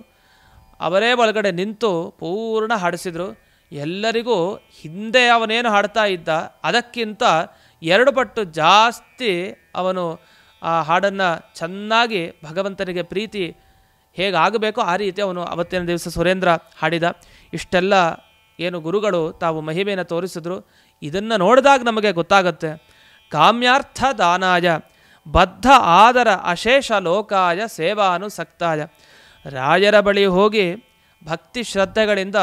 ಅವರೇ ಒಳಗಡೆ ನಿಂತು ಪೂರ್ಣ ಹಾಡಿಸಿದರು. ಎಲ್ಲರಿಗೂ ಹಿಂದೆ ಅವನೇನು ಹಾಡ್ತಾ ಇದ್ದ ಅದಕ್ಕಿಂತ 2 ಪಟ್ಟು ಜಾಸ್ತಿ ಅವನು ಆ ಹಾಡನ್ನು ಚೆನ್ನಾಗಿ ಭಗವಂತನಿಗೆ ಪ್ರೀತಿ ಹೇಗಾಗಬೇಕೋ ಆ ರೀತಿ ಅವನು ಅವತ್ತಿನ ದಿವಸ ಸುರೇಂದ್ರ ಹಾಡಿದ. ಇಷ್ಟೆಲ್ಲ ಏನು ಗುರುಗಳು ತಾವು ಮಹಿಮೆಯನ್ನು ತೋರಿಸಿದ್ರು, ಇದನ್ನು ನೋಡಿದಾಗ ನಮಗೆ ಗೊತ್ತಾಗುತ್ತೆ. ಕಾಮ್ಯಾರ್ಥ ದಾನಾಯ ಬದ್ಧ ಆದರ ಅಶೇಷ ಲೋಕಾಯ ಸೇವಾನುಸಕ್ತಾಯ. ರಾಯರ ಬಳಿ ಹೋಗಿ ಭಕ್ತಿ ಶ್ರದ್ಧೆಗಳಿಂದ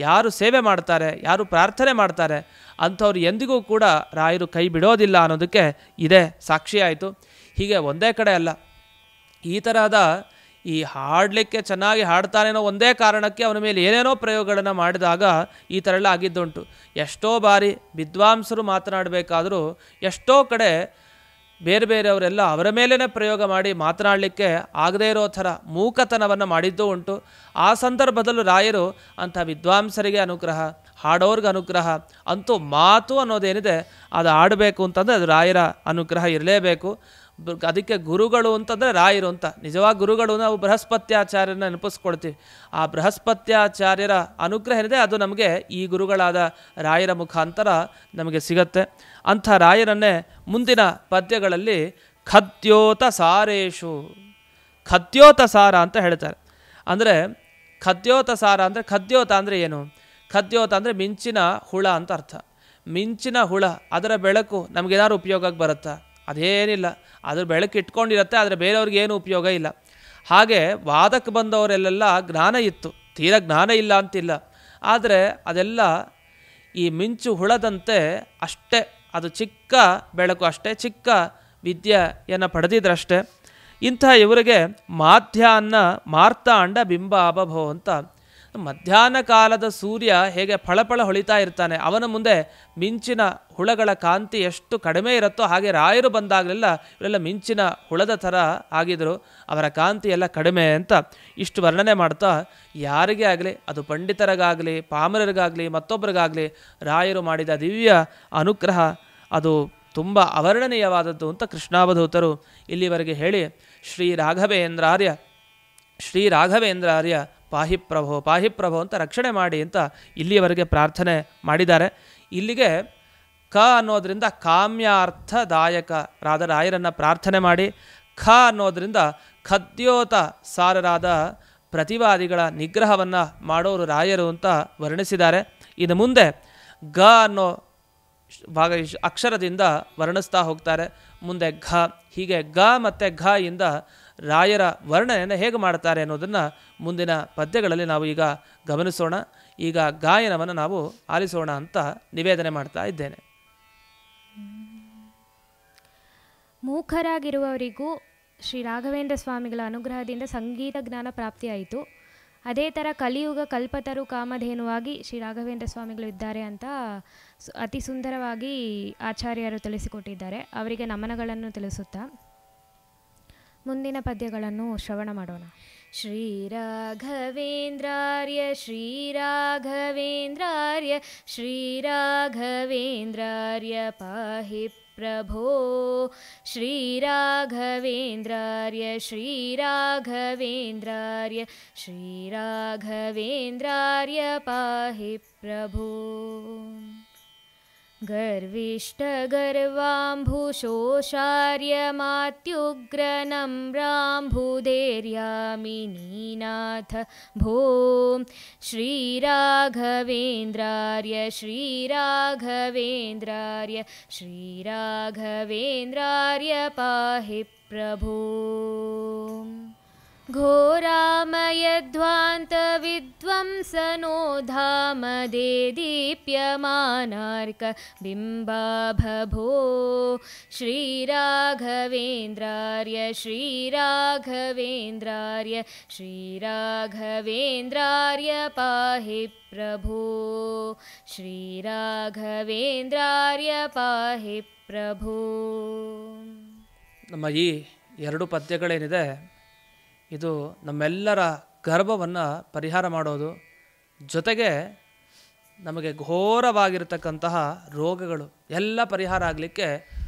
ಯಾರು ಸೇವೆ ಮಾಡ್ತಾರೆ, ಯಾರು ಪ್ರಾರ್ಥನೆ ಮಾಡ್ತಾರೆ ಅಂಥವ್ರು ಎಂದಿಗೂ ಕೂಡ ರಾಯರು ಕೈ ಬಿಡೋದಿಲ್ಲ ಅನ್ನೋದಕ್ಕೆ ಇದೇ ಸಾಕ್ಷಿಯಾಯಿತು. ಹೀಗೆ ಒಂದೇ ಕಡೆ ಅಲ್ಲ, ಈ ತರಹದ ಈ ಹಾಡಲಿಕ್ಕೆ ಚೆನ್ನಾಗಿ ಹಾಡ್ತಾನೇನೋ ಒಂದೇ ಕಾರಣಕ್ಕೆ ಅವನ ಮೇಲೆ ಏನೇನೋ ಪ್ರಯೋಗಗಳನ್ನು ಮಾಡಿದಾಗ ಈ ಥರ ಎಲ್ಲ ಆಗಿದ್ದುಂಟು. ಎಷ್ಟೋ ಬಾರಿ ವಿದ್ವಾಂಸರು ಮಾತನಾಡಬೇಕಾದರೂ ಎಷ್ಟೋ ಕಡೆ ಬೇರೆ ಬೇರೆಯವರೆಲ್ಲ ಅವರ ಮೇಲೇ ಪ್ರಯೋಗ ಮಾಡಿ ಮಾತನಾಡಲಿಕ್ಕೆ ಆಗದೇ ಇರೋ ಥರ ಮೂಕತನವನ್ನು ಮಾಡಿದ್ದೂ ಉಂಟು. ಆ ಸಂದರ್ಭದಲ್ಲೂ ರಾಯರು ಅಂಥ ವಿದ್ವಾಂಸರಿಗೆ ಅನುಗ್ರಹ, ಹಾಡೋರ್ಗೆ ಅನುಗ್ರಹ, ಅಂತೂ ಮಾತು ಅನ್ನೋದೇನಿದೆ ಅದು ಆಡಬೇಕು ಅಂತಂದರೆ ಅದು ರಾಯರ ಅನುಗ್ರಹ ಇರಲೇಬೇಕು. ಅದಕ್ಕೆ ಗುರುಗಳು ಅಂತಂದರೆ ರಾಯರು ಅಂತ. ನಿಜವಾಗಿ ಗುರುಗಳು ನಾವು ಬೃಹಸ್ಪತ್ಯಾಚಾರ್ಯರನ್ನ ನೆನಪಿಸ್ಕೊಳ್ತೀವಿ. ಆ ಬೃಹಸ್ಪತ್ಯಾಚಾರ್ಯರ ಅನುಗ್ರಹ ಏನಿದೆ ಅದು ನಮಗೆ ಈ ಗುರುಗಳಾದ ರಾಯರ ಮುಖಾಂತರ ನಮಗೆ ಸಿಗತ್ತೆ. ಅಂಥ ರಾಯರನ್ನೇ ಮುಂದಿನ ಪದ್ಯಗಳಲ್ಲಿ ಖದ್ಯೋತ ಸಾರೇಶು, ಖದ್ಯೋತ ಸಾರ ಅಂತ ಹೇಳ್ತಾರೆ. ಅಂದರೆ ಖದ್ಯೋತ ಸಾರ ಅಂದರೆ, ಖದ್ಯೋತ ಅಂದರೆ ಏನು? ಖದ್ಯೋತ ಅಂದರೆ ಮಿಂಚಿನ ಹುಳ ಅಂತ ಅರ್ಥ. ಮಿಂಚಿನ ಹುಳ, ಅದರ ಬೆಳಕು ನಮಗೇನಾದ್ರು ಉಪಯೋಗಕ್ಕೆ ಬರುತ್ತಾ? ಅದೇನಿಲ್ಲ. ಅದ್ರ ಬೆಳಕು ಇಟ್ಕೊಂಡಿರುತ್ತೆ, ಆದರೆ ಬೇರೆಯವ್ರಿಗೆ ಏನು ಉಪಯೋಗ ಇಲ್ಲ. ಹಾಗೆ ವಾದಕ್ಕೆ ಬಂದವರೆಲ್ಲ ಜ್ಞಾನ ಇತ್ತು, ತೀರ ಜ್ಞಾನ ಇಲ್ಲ ಅಂತಿಲ್ಲ, ಆದರೆ ಅದೆಲ್ಲ ಈ ಮಿಂಚು ಹುಳದಂತೆ ಅಷ್ಟೇ, ಅದು ಚಿಕ್ಕ ಬೆಳಕು ಅಷ್ಟೇ, ಚಿಕ್ಕ ವಿದ್ಯೆಯನ್ನು ಪಡೆದಿದ್ರಷ್ಟೇ. ಇಂಥ ಇವರಿಗೆ ಮಾಧ್ಯಾಹ್ನ ಮಾರ್ತಾಂಡ ಬಿಂಬಾಭೋ ಅಂತ, ಮಧ್ಯಾಹ್ನ ಕಾಲದ ಸೂರ್ಯ ಹೇಗೆ ಫಳಫಳ ಹೊಳಿತಾ ಇರ್ತಾನೆ, ಅವನ ಮುಂದೆ ಮಿಂಚಿನ ಹುಳಗಳ ಕಾಂತಿ ಎಷ್ಟು ಕಡಿಮೆ ಇರುತ್ತೋ ಹಾಗೆ ರಾಯರು ಬಂದಾಗಲೆಲ್ಲ ಇವರೆಲ್ಲ ಮಿಂಚಿನ ಹುಳದ ಥರ ಆಗಿದ್ರು, ಅವರ ಕಾಂತಿ ಎಲ್ಲ ಕಡಿಮೆ ಅಂತ ಇಷ್ಟು ವರ್ಣನೆ ಮಾಡ್ತಾ, ಯಾರಿಗೇ ಆಗಲಿ, ಅದು ಪಂಡಿತರಿಗಾಗಲಿ ಪಾಮರರಿಗಾಗಲಿ ಮತ್ತೊಬ್ಬರಿಗಾಗಲಿ ರಾಯರು ಮಾಡಿದ ದಿವ್ಯ ಅನುಗ್ರಹ ಅದು ತುಂಬ ಅವರ್ಣನೀಯವಾದದ್ದು ಅಂತ ಕೃಷ್ಣಾವಧೂತರು ಇಲ್ಲಿವರೆಗೆ ಹೇಳಿ, ಶ್ರೀ ರಾಘವೇಂದ್ರಾರ್ಯ ಪಾಹಿಪ್ರಭೋ ಅಂತ ರಕ್ಷಣೆ ಮಾಡಿ ಅಂತ ಇಲ್ಲಿಯವರೆಗೆ ಪ್ರಾರ್ಥನೆ ಮಾಡಿದ್ದಾರೆ. ಇಲ್ಲಿಗೆ ಕ ಅನ್ನೋದರಿಂದ ಕಾಮ್ಯಾರ್ಥದಾಯಕರಾದ ರಾಯರನ್ನು ಪ್ರಾರ್ಥನೆ ಮಾಡಿ, ಖ ಅನ್ನೋದರಿಂದ ಖದ್ಯೋತ ಸಾರರಾದ ಪ್ರತಿವಾದಿಗಳ ನಿಗ್ರಹವನ್ನು ಮಾಡೋರು ರಾಯರು ಅಂತ ವರ್ಣಿಸಿದ್ದಾರೆ. ಇನ್ನು ಮುಂದೆ ಗ ಅನ್ನೋ ಭಾಗ ಅಕ್ಷರದಿಂದ ವರ್ಣಿಸ್ತಾ ಹೋಗ್ತಾರೆ. ಮುಂದೆ ಘ, ಹೀಗೆ ಗ ಮತ್ತು ಘ ಇಂದ ರಾಯರ ವರ್ಣನೆಯನ್ನು ಹೇಗೆ ಮಾಡ್ತಾರೆ ಅನ್ನೋದನ್ನು ಮುಂದಿನ ಪದ್ಯಗಳಲ್ಲಿ ನಾವು ಈಗ ಗಮನಿಸೋಣ. ಈಗ ಗಾಯನವನ್ನು ನಾವು ಆಲಿಸೋಣ ಅಂತ ನಿವೇದನೆ ಮಾಡ್ತಾ ಇದ್ದೇನೆ. ಮೂಖರಾಗಿರುವವರಿಗೂ ಶ್ರೀ ರಾಘವೇಂದ್ರ ಸ್ವಾಮಿಗಳ ಅನುಗ್ರಹದಿಂದ ಸಂಗೀತ ಜ್ಞಾನ ಪ್ರಾಪ್ತಿಯಾಯಿತು. ಅದೇ ಥರ ಕಲಿಯುಗ ಕಲ್ಪತರು ಕಾಮಧೇನುವಾಗಿ ಶ್ರೀ ರಾಘವೇಂದ್ರ ಸ್ವಾಮಿಗಳು ಇದ್ದಾರೆ ಅಂತ ಅತಿ ಸುಂದರವಾಗಿ ಆಚಾರ್ಯರು ತಿಳಿಸಿಕೊಟ್ಟಿದ್ದಾರೆ. ಅವರಿಗೆ ನಮನಗಳನ್ನು ತಿಳಿಸುತ್ತಾ ಮುಂದಿನ ಪದ್ಯಗಳನ್ನು ಶ್ರವಣ ಮಾಡೋಣ. ಶ್ರೀರಾಘವೇಂದ್ರಾರ್ಯ ಶ್ರೀರಾಘವೇಂದ್ರಾರ್ಯ ಶ್ರೀರಾಘವೇಂದ್ರಾರ್ಯ ಪಾಹಿ ಪ್ರಭೋ ಶ್ರೀರಾಘವೇಂದ್ರಾರ್ಯ ಶ್ರೀರಾಘವೇಂದ್ರಾರ್ಯ ಶ್ರೀರಾಘವೇಂದ್ರಾರ್ಯ ಪಾಹಿ ಪ್ರಭೋ. गर्विष्ठगर्वाम्भुशोषार्यमात्युग्रनम्राम्भुधैर्यामिनीनाथ भो श्रीराघवेन्द्रार्य श्रीराघवेन्द्रार्य श्रीराघवेन्द्रार्य पाहि प्रभो. घोरामयध्वान्तविध्वंसनो धामदे दीप्यमानार्कबिम्बाभो श्रीराघवेन्द्रार्य श्रीराघवेन्द्रार्य श्रीराघवेन्द्रार्य पाहि प्रभो श्रीराघवेन्द्रार्य पाहि प्रभो. ನಮ್ಮ ಈ ಎರಡು ಪದ್ಯಗಳೇನಿದೆ ಇದು ನಮ್ಮೆಲ್ಲರ ಗರ್ಭವನ್ನು ಪರಿಹಾರ ಮಾಡೋದು, ಜೊತೆಗೆ ನಮಗೆ ಘೋರವಾಗಿರತಕ್ಕಂತಹ ರೋಗಗಳು ಎಲ್ಲ ಪರಿಹಾರ ಆಗಲಿಕ್ಕೆ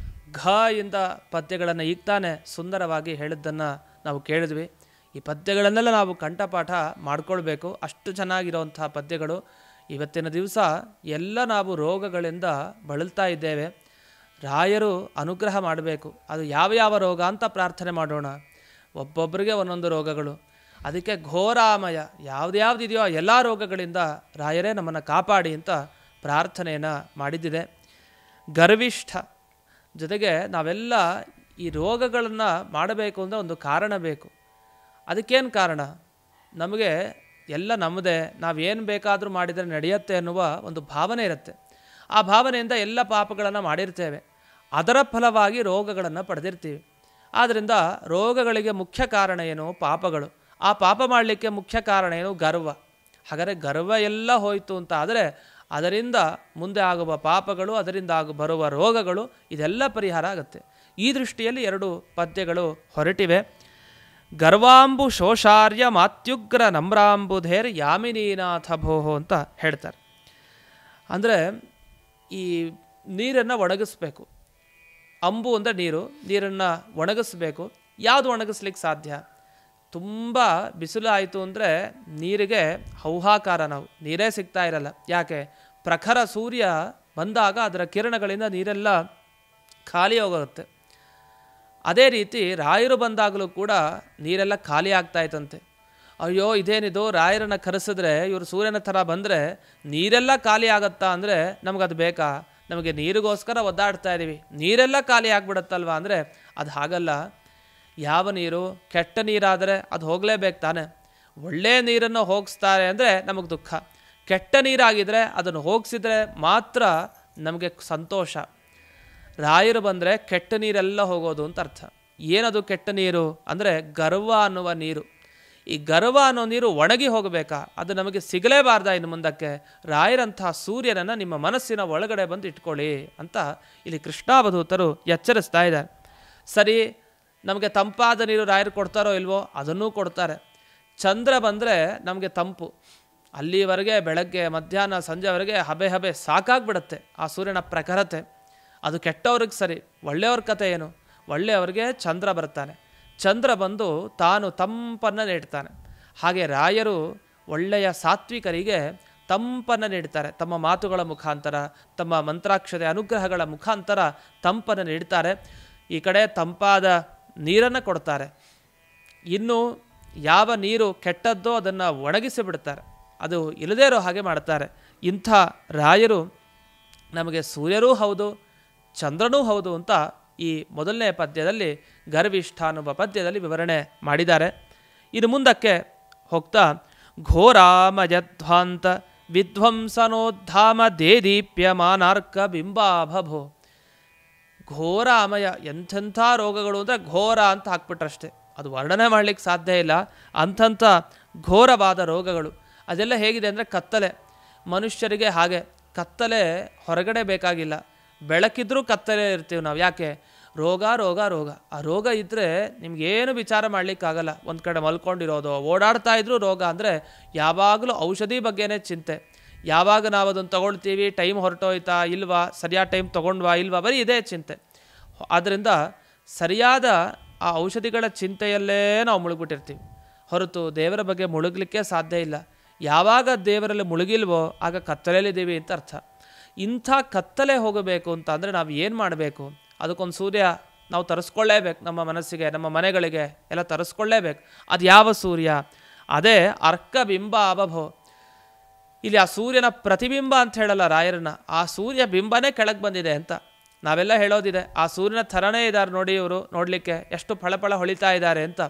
ಘ ಇಂದ ಪದ್ಯಗಳನ್ನು ಈಗ ತಾನೇ ಸುಂದರವಾಗಿ ಹೇಳಿದ್ದನ್ನು ನಾವು ಕೇಳಿದ್ವಿ. ಈ ಪದ್ಯಗಳನ್ನೆಲ್ಲ ನಾವು ಕಂಠಪಾಠ ಮಾಡಿಕೊಳ್ಬೇಕು, ಅಷ್ಟು ಚೆನ್ನಾಗಿರೋವಂಥ ಪದ್ಯಗಳು. ಇವತ್ತಿನ ದಿವಸ ಎಲ್ಲ ನಾವು ರೋಗಗಳಿಂದ ಬಳಲ್ತಾ ಇದ್ದೇವೆ. ರಾಯರು ಅನುಗ್ರಹ ಮಾಡಬೇಕು. ಅದು ಯಾವ ಯಾವ ರೋಗ ಅಂತ ಪ್ರಾರ್ಥನೆ ಮಾಡೋಣ. ಒಬ್ಬೊಬ್ಬರಿಗೆ ಒಂದೊಂದು ರೋಗಗಳು. ಅದಕ್ಕೆ ಘೋರಾಮಯ ಯಾವುದ್ಯಾವುದಿದೆಯೋ ಎಲ್ಲ ರೋಗಗಳಿಂದ ರಾಯರೇ ನಮ್ಮನ್ನು ಕಾಪಾಡಿ ಅಂತ ಪ್ರಾರ್ಥನೆಯನ್ನು ಮಾಡಿದ್ದಿದೆ. ಗರ್ವಿಷ್ಠ ಜೊತೆಗೆ ನಾವೆಲ್ಲ ಈ ರೋಗಗಳನ್ನು ಮಾಡಬೇಕು ಅಂದರೆ ಒಂದು ಕಾರಣ ಬೇಕು. ಅದಕ್ಕೇನು ಕಾರಣ? ನಮಗೆ ಎಲ್ಲ ನಮ್ಮದೇ, ನಾವೇನು ಬೇಕಾದರೂ ಮಾಡಿದರೆ ನಡೆಯುತ್ತೆ ಅನ್ನುವ ಒಂದು ಭಾವನೆ ಇರುತ್ತೆ. ಆ ಭಾವನೆಯಿಂದ ಎಲ್ಲ ಪಾಪಗಳನ್ನು ಮಾಡಿರ್ತೇವೆ. ಅದರ ಫಲವಾಗಿ ರೋಗಗಳನ್ನು ಪಡೆದಿರ್ತೀವಿ. ಆದ್ದರಿಂದ ರೋಗಗಳಿಗೆ ಮುಖ್ಯ ಕಾರಣ ಏನು? ಪಾಪಗಳು. ಆ ಪಾಪ ಮಾಡಲಿಕ್ಕೆ ಮುಖ್ಯ ಕಾರಣ ಏನು? ಗರ್ವ. ಹಾಗಾದರೆ ಗರ್ವ ಎಲ್ಲ ಹೋಯಿತು ಅಂತ ಆದರೆ ಅದರಿಂದ ಮುಂದೆ ಆಗುವ ಪಾಪಗಳು, ಅದರಿಂದ ಬರುವ ರೋಗಗಳು ಇದೆಲ್ಲ ಪರಿಹಾರ ಆಗುತ್ತೆ. ಈ ದೃಷ್ಟಿಯಲ್ಲಿ 2 ಪದ್ಯಗಳು ಹೊರಟಿವೆ. ಗರ್ವಾಂಬು ಶೋಷಾರ್ಯ ಮಾತ್ಯುಗ್ರ ನಮ್ರಾಂಬುಧೇರ್ ಯಾಮಿನೀನಾಥ ಭೋಹೋ ಅಂತ ಹೇಳ್ತಾರೆ. ಅಂದರೆ ಈ ನೀರನ್ನು ಒಣಗಿಸ್ಬೇಕು. ಅಂಬು ಅಂದರೆ ನೀರನ್ನು ಒಣಗಿಸ್ಬೇಕು. ಯಾವುದು ಒಣಗಿಸ್ಲಿಕ್ಕೆ ಸಾಧ್ಯ? ತುಂಬ ಬಿಸಿಲು ಆಯಿತು ಅಂದರೆ ನೀರಿಗೆ ಹೌಹಾಕಾರ, ನಾವು ನೀರೇ ಸಿಗ್ತಾ ಇರಲ್ಲ. ಯಾಕೆ? ಪ್ರಖರ ಸೂರ್ಯ ಬಂದಾಗ ಅದರ ಕಿರಣಗಳಿಂದ ನೀರೆಲ್ಲ ಖಾಲಿ ಹೋಗುತ್ತೆ. ಅದೇ ರೀತಿ ರಾಯರು ಬಂದಾಗಲೂ ಕೂಡ ನೀರೆಲ್ಲ ಖಾಲಿ ಆಗ್ತಾಯಿತ್ತಂತೆ. ಅಯ್ಯೋ ಇದೇನಿದು, ರಾಯರನ್ನು ಕರೆಸಿದ್ರೆ ಇವರು ಸೂರ್ಯನ ಥರ ಬಂದರೆ ನೀರೆಲ್ಲ ಖಾಲಿ ಆಗತ್ತಾ ಅಂದರೆ ನಮಗದು ಬೇಕಾ? ನಮಗೆ ನೀರಿಗೋಸ್ಕರ ಒದ್ದಾಡ್ತಾ ಇದ್ದೀವಿ, ನೀರೆಲ್ಲ ಖಾಲಿ ಆಗಿಬಿಡುತ್ತಲ್ವ ಅಂದರೆ ಅದು ಹಾಗಲ್ಲ. ಯಾವ ನೀರು? ಕೆಟ್ಟ ನೀರಾದರೆ ಅದು ಹೋಗಲೇಬೇಕು ತಾನೆ. ಒಳ್ಳೆಯ ನೀರನ್ನು ಹೋಗಿಸ್ತಾರೆ ಅಂದರೆ ನಮಗೆ ದುಃಖ. ಕೆಟ್ಟ ನೀರಾಗಿದ್ದರೆ ಅದನ್ನು ಹೋಗಿಸಿದ್ರೆ ಮಾತ್ರ ನಮಗೆ ಸಂತೋಷ. ರಾಯರು ಬಂದರೆ ಕೆಟ್ಟ ನೀರೆಲ್ಲ ಹೋಗೋದು ಅಂತ ಅರ್ಥ. ಏನದು ಕೆಟ್ಟ ನೀರು ಅಂದರೆ ಗರ್ವ ಅನ್ನುವ ನೀರು. ಈ ಗರ್ವ ಅನ್ನೋ ನೀರು ಒಣಗಿ ಹೋಗಬೇಕಾ? ಅದು ನಮಗೆ ಸಿಗಲೇಬಾರ್ದ ಇನ್ನು ಮುಂದಕ್ಕೆ. ರಾಯರಂತಹ ಸೂರ್ಯನನ್ನು ನಿಮ್ಮ ಮನಸ್ಸಿನ ಒಳಗಡೆ ಬಂದು ಇಟ್ಕೊಳ್ಳಿ ಅಂತ ಇಲ್ಲಿ ಕೃಷ್ಣಾವಧೂತರು ಎಚ್ಚರಿಸ್ತಾ ಇದ್ದಾರೆ. ಸರಿ, ನಮಗೆ ತಂಪಾದ ನೀರು ರಾಯರು ಕೊಡ್ತಾರೋ ಇಲ್ವೋ? ಅದನ್ನೂ ಕೊಡ್ತಾರೆ. ಚಂದ್ರ ಬಂದರೆ ನಮಗೆ ತಂಪು. ಅಲ್ಲಿವರೆಗೆ ಬೆಳಗ್ಗೆ ಮಧ್ಯಾಹ್ನ ಸಂಜೆವರೆಗೆ ಹಬೆ ಸಾಕಾಗ್ಬಿಡುತ್ತೆ ಆ ಸೂರ್ಯನ ಪ್ರಖರತೆ. ಅದು ಕೆಟ್ಟವ್ರಿಗೆ ಸರಿ. ಒಳ್ಳೆಯವ್ರ ಕತೆ ಏನು? ಒಳ್ಳೆಯವ್ರಿಗೆ ಚಂದ್ರ ಬರ್ತಾನೆ. ಚಂದ್ರ ಬಂದು ತಾನು ತಂಪನ್ನು ನೀಡ್ತಾನೆ. ಹಾಗೆ ರಾಯರು ಒಳ್ಳೆಯ ಸಾತ್ವಿಕರಿಗೆ ತಂಪನ್ನು ನೀಡ್ತಾರೆ. ತಮ್ಮ ಮಾತುಗಳ ಮುಖಾಂತರ, ತಮ್ಮ ಮಂತ್ರಾಕ್ಷತೆ ಅನುಗ್ರಹಗಳ ಮುಖಾಂತರ ತಂಪನ್ನು ನೀಡ್ತಾರೆ. ಈ ಕಡೆ ತಂಪಾದ ನೀರನ್ನು ಕೊಡ್ತಾರೆ. ಇನ್ನು ಯಾವ ನೀರು ಕೆಟ್ಟದ್ದೋ ಅದನ್ನು ಒಣಗಿಸಿ ಬಿಡ್ತಾರೆ. ಅದು ಇಲ್ಲದೇ ಇರೋ ಹಾಗೆ ಮಾಡ್ತಾರೆ. ಇಂಥ ರಾಯರು ನಮಗೆ ಸೂರ್ಯರೂ ಹೌದು, ಚಂದ್ರನೂ ಹೌದು ಅಂತ ಈ ಮೊದಲನೇ ಪದ್ಯದಲ್ಲಿ, ಗರ್ವಿಷ್ಠ ಅನ್ನುವ ಪದ್ಯದಲ್ಲಿ ವಿವರಣೆ ಮಾಡಿದ್ದಾರೆ. ಇನ್ನು ಮುಂದಕ್ಕೆ ಹೋಗ್ತಾ, ಘೋರಾಮಯಧ್ವಾಂತ ವಿಧ್ವಂಸನೋದ್ಧಾಮ ದೇದೀಪ್ಯಮಾನಾರ್ಕ ಬಿಂಬಾಭಭೋ. ಘೋರಾಮಯ, ಎಂಥೆಂಥ ರೋಗಗಳು ಅಂದರೆ ಘೋರ ಅಂತ ಹಾಕ್ಬಿಟ್ರಷ್ಟೇ, ಅದು ವರ್ಣನೆ ಮಾಡಲಿಕ್ಕೆ ಸಾಧ್ಯ ಇಲ್ಲ. ಅಂಥಂಥ ಘೋರವಾದ ರೋಗಗಳು. ಅದೆಲ್ಲ ಹೇಗಿದೆ ಅಂದರೆ ಕತ್ತಲೆ. ಮನುಷ್ಯರಿಗೆ ಹಾಗೆ ಕತ್ತಲೆ ಹೊರಗಡೆ ಬೇಕಾಗಿಲ್ಲ, ಬೆಳಕಿದ್ರೂ ಕತ್ತಲೆ ಇರ್ತೀವಿ ನಾವು. ಯಾಕೆ? ರೋಗ ರೋಗ ರೋಗ. ಆ ರೋಗ ಇದ್ದರೆ ನಿಮಗೇನು ವಿಚಾರ ಮಾಡಲಿಕ್ಕಾಗಲ್ಲ. ಒಂದು ಕಡೆ ಮಲ್ಕೊಂಡಿರೋದು, ಓಡಾಡ್ತಾ ಇದ್ರೂ ರೋಗ. ಅಂದರೆ ಯಾವಾಗಲೂ ಔಷಧಿ ಬಗ್ಗೆನೇ ಚಿಂತೆ. ಯಾವಾಗ ನಾವು ಅದನ್ನು ತೊಗೊಳ್ತೀವಿ, ಟೈಮ್ ಹೊರಟೋಯ್ತಾ ಇಲ್ವಾ, ಸರಿಯಾದ ಟೈಮ್ ತೊಗೊಂಡ್ವಾ ಇಲ್ವಾ, ಬರೀ ಇದೇ ಚಿಂತೆ. ಆದ್ದರಿಂದ ಸರಿಯಾದ ಆ ಔಷಧಿಗಳ ಚಿಂತೆಯಲ್ಲೇ ನಾವು ಮುಳುಗ್ಬಿಟ್ಟಿರ್ತೀವಿ ಹೊರತು ದೇವರ ಬಗ್ಗೆ ಮುಳುಗಲಿಕ್ಕೆ ಸಾಧ್ಯ ಇಲ್ಲ. ಯಾವಾಗ ದೇವರಲ್ಲಿ ಮುಳುಗಿಲ್ವೋ ಆಗ ಕತ್ತಲೆಯಲ್ಲಿದ್ದೀವಿ ಅಂತ ಅರ್ಥ. ಇಂಥ ಕತ್ತಲೆ ಹೋಗಬೇಕು ಅಂತ ಅಂದರೆ ನಾವು ಏನು ಮಾಡಬೇಕು? ಅದಕ್ಕೊಂದು ಸೂರ್ಯ ನಾವು ತರಿಸ್ಕೊಳ್ಳೇಬೇಕು. ನಮ್ಮ ಮನಸ್ಸಿಗೆ, ನಮ್ಮ ಮನೆಗಳಿಗೆ ಎಲ್ಲ ತರಿಸ್ಕೊಳ್ಳೇಬೇಕು. ಅದು ಯಾವ ಸೂರ್ಯ? ಅದೇ ಅರ್ಕ ಬಿಂಬ ಅಭಭೋ. ಇಲ್ಲಿ ಆ ಸೂರ್ಯನ ಪ್ರತಿಬಿಂಬ ಅಂತ ಹೇಳಲ್ಲ ರಾಯರನ್ನ, ಆ ಸೂರ್ಯ ಬಿಂಬನೇ ಕೆಳಗೆ ಬಂದಿದೆ ಅಂತ ನಾವೆಲ್ಲ ಹೇಳೋದಿದೆ. ಆ ಸೂರ್ಯನ ಥರನೇ ಇದ್ದಾರೆ ನೋಡಿ, ಇವರು ನೋಡಲಿಕ್ಕೆ ಎಷ್ಟು ಫಳಫಳ ಹೊಳಿತಾ ಇದ್ದಾರೆ ಅಂತ.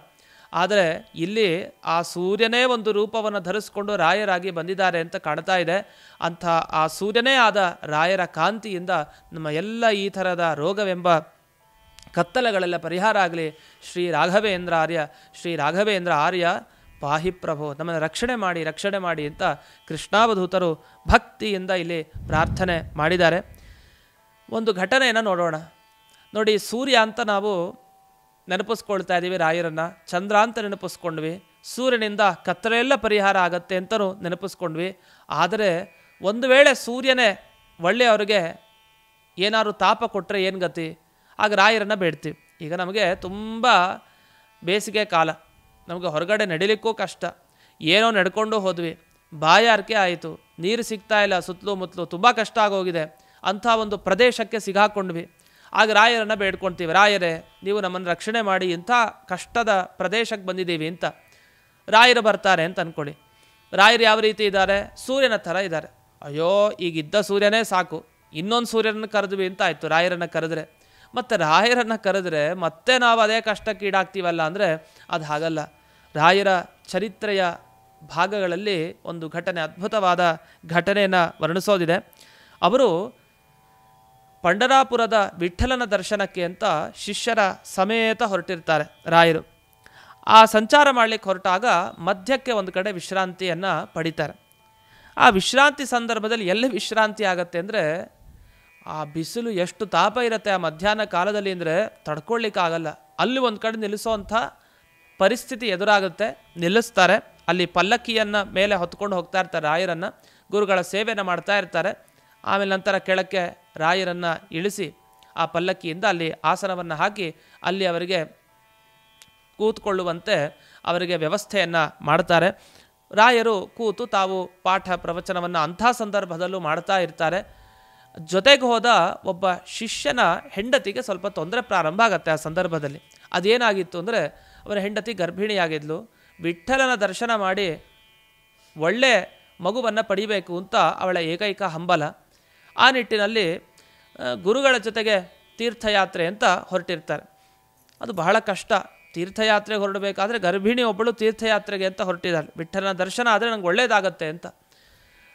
ಆದರೆ ಇಲ್ಲಿ ಆ ಸೂರ್ಯನೇ ಒಂದು ರೂಪವನ್ನು ಧರಿಸ್ಕೊಂಡು ರಾಯರಾಗಿ ಬಂದಿದ್ದಾರೆ ಅಂತ ಕಾಣ್ತಾ ಇದೆ. ಅಂಥ ಆ ಸೂರ್ಯನೇ ಆದ ರಾಯರ ಕಾಂತಿಯಿಂದ ನಮ್ಮ ಎಲ್ಲ ಈ ಥರದ ರೋಗವೆಂಬ ಕತ್ತಲೆಗಳೆಲ್ಲ ಪರಿಹಾರ ಆಗಲಿ. ಶ್ರೀ ರಾಘವೇಂದ್ರ ಆರ್ಯ ಪಾಹಿ ಪ್ರಭೋ, ನಮ್ಮನ್ನು ರಕ್ಷಣೆ ಮಾಡಿ ಅಂತ ಕೃಷ್ಣಾವಧೂತರು ಭಕ್ತಿಯಿಂದ ಇಲ್ಲಿ ಪ್ರಾರ್ಥನೆ ಮಾಡಿದ್ದಾರೆ. ಒಂದು ಘಟನೆಯನ್ನು ನೋಡೋಣ. ನೋಡಿ, ಸೂರ್ಯ ಅಂತ ನಾವು ನೆನಪಿಸ್ಕೊಳ್ತಾ ಇದ್ದೀವಿ ರಾಯರನ್ನು, ಚಂದ್ರ ಅಂತ ನೆನಪಿಸ್ಕೊಂಡ್ವಿ, ಸೂರ್ಯನಿಂದ ಕತ್ತಲೆಲ್ಲ ಪರಿಹಾರ ಆಗತ್ತೆ ಅಂತಲೂ ನೆನಪಿಸ್ಕೊಂಡ್ವಿ. ಆದರೆ ಒಂದು ವೇಳೆ ಸೂರ್ಯನೇ ಒಳ್ಳೆಯವ್ರಿಗೆ ಏನಾದ್ರು ತಾಪ ಕೊಟ್ಟರೆ ಏನು ಗತಿ? ಆಗ ರಾಯರನ್ನು ಬೇಡ್ತೀವಿ. ಈಗ ನಮಗೆ ತುಂಬ ಬೇಸಿಗೆ ಕಾಲ, ನಮಗೆ ಹೊರಗಡೆ ನಡಿಲಿಕ್ಕೂ ಕಷ್ಟ, ಏನೋ ನಡ್ಕೊಂಡು ಹೋದ್ವಿ, ಬಾಯಾರಿಕೆ ಆಯಿತು, ನೀರು ಸಿಗ್ತಾ ಇಲ್ಲ, ಸುತ್ತಲೂ ಮುತ್ತಲು ತುಂಬ ಕಷ್ಟ ಆಗೋಗಿದೆ. ಅಂಥ ಒಂದು ಪ್ರದೇಶಕ್ಕೆ ಸಿಗಾಕೊಂಡ್ವಿ. ಆಗ ರಾಯರನ್ನು ಬೇಡ್ಕೊಳ್ತೀವಿ, ರಾಯರೇ ನೀವು ನಮ್ಮನ್ನು ರಕ್ಷಣೆ ಮಾಡಿ ಇಂಥ ಕಷ್ಟದ ಪ್ರದೇಶಕ್ಕೆ ಬಂದಿದ್ದೀವಿ ಅಂತ. ರಾಯರು ಬರ್ತಾರೆ ಅಂತ ಅಂದ್ಕೊಳ್ಳಿ. ರಾಯರು ಯಾವ ರೀತಿ ಇದ್ದಾರೆ? ಸೂರ್ಯನ ಥರ ಇದ್ದಾರೆ. ಅಯ್ಯೋ ಈಗಿದ್ದ ಸೂರ್ಯನೇ ಸಾಕು, ಇನ್ನೊಂದು ಸೂರ್ಯನನ್ನು ಕರೆದ್ವಿ ಅಂತ ಆಯಿತು ರಾಯರನ್ನು ಕರೆದ್ರೆ. ಮತ್ತು ರಾಯರನ್ನು ಕರೆದ್ರೆ ಮತ್ತೆ ನಾವು ಅದೇ ಕಷ್ಟಕ್ಕೆ ಈಡಾಗ್ತೀವಲ್ಲ ಅಂದರೆ ಅದು ಹಾಗಲ್ಲ. ರಾಯರ ಚರಿತ್ರೆಯ ಭಾಗಗಳಲ್ಲಿ ಒಂದು ಘಟನೆ, ಅದ್ಭುತವಾದ ಘಟನೆಯನ್ನು ವರ್ಣಿಸೋದಿದೆ. ಅವರು ಪಂಢರಾಪುರದ ವಿಠ್ಠಲನ ದರ್ಶನಕ್ಕೆ ಅಂತ ಶಿಷ್ಯರ ಸಮೇತ ಹೊರಟಿರ್ತಾರೆ ರಾಯರು. ಆ ಸಂಚಾರ ಮಾಡಲಿಕ್ಕೆ ಹೊರಟಾಗ ಮಧ್ಯಕ್ಕೆ ಒಂದು ಕಡೆ ವಿಶ್ರಾಂತಿಯನ್ನು ಪಡಿತಾರೆ. ಆ ವಿಶ್ರಾಂತಿ ಸಂದರ್ಭದಲ್ಲಿ ಎಲ್ಲಿ ವಿಶ್ರಾಂತಿ ಆಗುತ್ತೆ ಅಂದರೆ, ಆ ಬಿಸಿಲು ಎಷ್ಟು ತಾಪ ಇರುತ್ತೆ ಆ ಮಧ್ಯಾಹ್ನ ಕಾಲದಲ್ಲಿ ಅಂದರೆ ತಡ್ಕೊಳ್ಳಿಕ್ಕಾಗಲ್ಲ. ಅಲ್ಲಿ ಒಂದು ಕಡೆ ನಿಲ್ಲಿಸೋವಂಥ ಪರಿಸ್ಥಿತಿ ಎದುರಾಗುತ್ತೆ. ನಿಲ್ಲಿಸ್ತಾರೆ. ಅಲ್ಲಿ ಪಲ್ಲಕ್ಕಿಯನ್ನು ಮೇಲೆ ಹೊತ್ಕೊಂಡು ಹೋಗ್ತಾ ಇರ್ತಾರೆ ರಾಯರನ್ನು. ಗುರುಗಳ ಸೇವೆಯನ್ನು ಮಾಡ್ತಾ ಇರ್ತಾರೆ. ಆಮೇಲೆ ನಂತರ ಕೆಳಕ್ಕೆ ರಾಯರನ್ನು ಇಳಿಸಿ ಆ ಪಲ್ಲಕ್ಕಿಯಿಂದ ಅಲ್ಲಿ ಆಸನವನ್ನು ಹಾಕಿ ಅಲ್ಲಿ ಅವರಿಗೆ ಕೂತ್ಕೊಳ್ಳುವಂತೆ ಅವರಿಗೆ ವ್ಯವಸ್ಥೆಯನ್ನು ಮಾಡ್ತಾರೆ. ರಾಯರು ಕೂತು ತಾವು ಪಾಠ ಪ್ರವಚನವನ್ನು ಅಂಥ ಸಂದರ್ಭದಲ್ಲೂ ಮಾಡ್ತಾ ಇರ್ತಾರೆ. ಜೊತೆಗೆ ಹೋದ ಒಬ್ಬ ಶಿಷ್ಯನ ಹೆಂಡತಿಗೆ ಸ್ವಲ್ಪ ತೊಂದರೆ ಪ್ರಾರಂಭ ಆಗುತ್ತೆ ಆ ಸಂದರ್ಭದಲ್ಲಿ. ಅದೇನಾಗಿತ್ತು ಅಂದರೆ, ಅವರ ಹೆಂಡತಿ ಗರ್ಭಿಣಿಯಾಗಿದ್ಲು. ವಿಠ್ಠಲನ ದರ್ಶನ ಮಾಡಿ ಒಳ್ಳೆ ಮಗುವನ್ನು ಪಡಿಬೇಕು ಅಂತ ಅವಳ ಏಕೈಕ ಹಂಬಲ. ಆ ನಿಟ್ಟಿನಲ್ಲಿ ಗುರುಗಳ ಜೊತೆಗೆ ತೀರ್ಥಯಾತ್ರೆ ಅಂತ ಹೊರಟಿರ್ತಾರೆ. ಅದು ಬಹಳ ಕಷ್ಟ. ತೀರ್ಥಯಾತ್ರೆಗೆ ಹೊರಡಬೇಕಾದ್ರೆ ಗರ್ಭಿಣಿ ಒಬ್ಬಳು ತೀರ್ಥಯಾತ್ರೆಗೆ ಅಂತ ಹೊರಟಿದ್ದಾಳೆ. ವಿಠ್ಠಲನ ದರ್ಶನ ಆದರೆ ನಂಗೆ ಒಳ್ಳೆಯದಾಗತ್ತೆ ಅಂತ.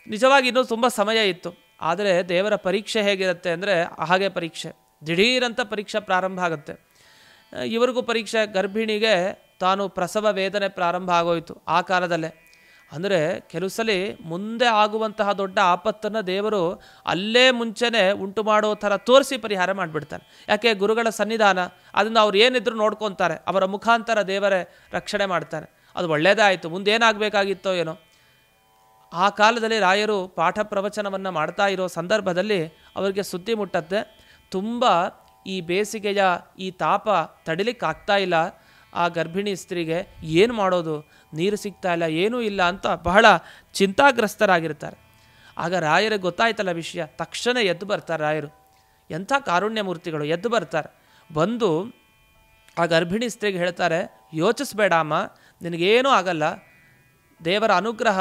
ನಿಜವಾಗಿ ಇನ್ನೂ ತುಂಬ ಸಮಯ ಇತ್ತು. ಆದರೆ ದೇವರ ಪರೀಕ್ಷೆ ಹೇಗಿರುತ್ತೆ ಅಂದರೆ ಹಾಗೆ ಪರೀಕ್ಷೆ. ದಿಢೀರಂತ ಪರೀಕ್ಷೆ ಪ್ರಾರಂಭ ಆಗುತ್ತೆ. ಇವರಿಗೂ ಪರೀಕ್ಷೆ. ಗರ್ಭಿಣಿಗೆ ತಾನು ಪ್ರಸವ ವೇದನೆ ಪ್ರಾರಂಭ ಆಗೋಯಿತು ಆ ಕಾಲದಲ್ಲೇ. ಅಂದರೆ ಕೆಲವು ಸಲ ಮುಂದೆ ಆಗುವಂತಹ ದೊಡ್ಡ ಆಪತ್ತನ್ನು ದೇವರು ಅಲ್ಲೇ ಮುಂಚೆನೇ ಉಂಟು ಮಾಡೋ ಥರ ತೋರಿಸಿ ಪರಿಹಾರ ಮಾಡಿಬಿಡ್ತಾರೆ. ಯಾಕೆ? ಗುರುಗಳ ಸನ್ನಿಧಾನ. ಅದನ್ನು ಅವ್ರು ಏನಿದ್ರು ನೋಡ್ಕೊತಾರೆ. ಅವರ ಮುಖಾಂತರ ದೇವರೇ ರಕ್ಷಣೆ ಮಾಡ್ತಾರೆ. ಅದು ಒಳ್ಳೆಯದೇ ಆಯಿತು. ಮುಂದೇನಾಗಬೇಕಾಗಿತ್ತೋ ಏನೋ. ಆ ಕಾಲದಲ್ಲಿ ರಾಯರು ಪಾಠ ಪ್ರವಚನವನ್ನು ಮಾಡ್ತಾ ಇರೋ ಸಂದರ್ಭದಲ್ಲಿ ಅವರಿಗೆ ಸುದ್ದಿ ಮುಟ್ಟತ್ತೆ, ತುಂಬ ಈ ಬೇಸಿಗೆಯ ಈ ತಾಪ ತಡಿಲಿಕ್ಕಾಗ್ತಾ ಇಲ್ಲ ಆ ಗರ್ಭಿಣಿ ಸ್ತ್ರೀಗೆ. ಏನು ಮಾಡೋದು? ನೀರು ಸಿಗ್ತಾ ಇಲ್ಲ, ಏನೂ ಇಲ್ಲ ಅಂತ ಬಹಳ ಚಿಂತಾಗ್ರಸ್ತರಾಗಿರ್ತಾರೆ. ಆಗ ರಾಯರಿಗೆ ಗೊತ್ತಾಯ್ತಲ್ಲ ವಿಷಯ. ತಕ್ಷಣ ಎದ್ದು ಬರ್ತಾರೆ ರಾಯರು. ಎಂಥ ಕಾರುಣ್ಯ ಮೂರ್ತಿಗಳು. ಎದ್ದು ಬರ್ತಾರೆ. ಬಂದು ಆ ಗರ್ಭಿಣಿ ಸ್ತ್ರೀಗೆ ಹೇಳ್ತಾರೆ, ಯೋಚಿಸ್ಬೇಡ ಅಮ್ಮ, ನಿನಗೇನೂ ಆಗಲ್ಲ. ದೇವರ ಅನುಗ್ರಹ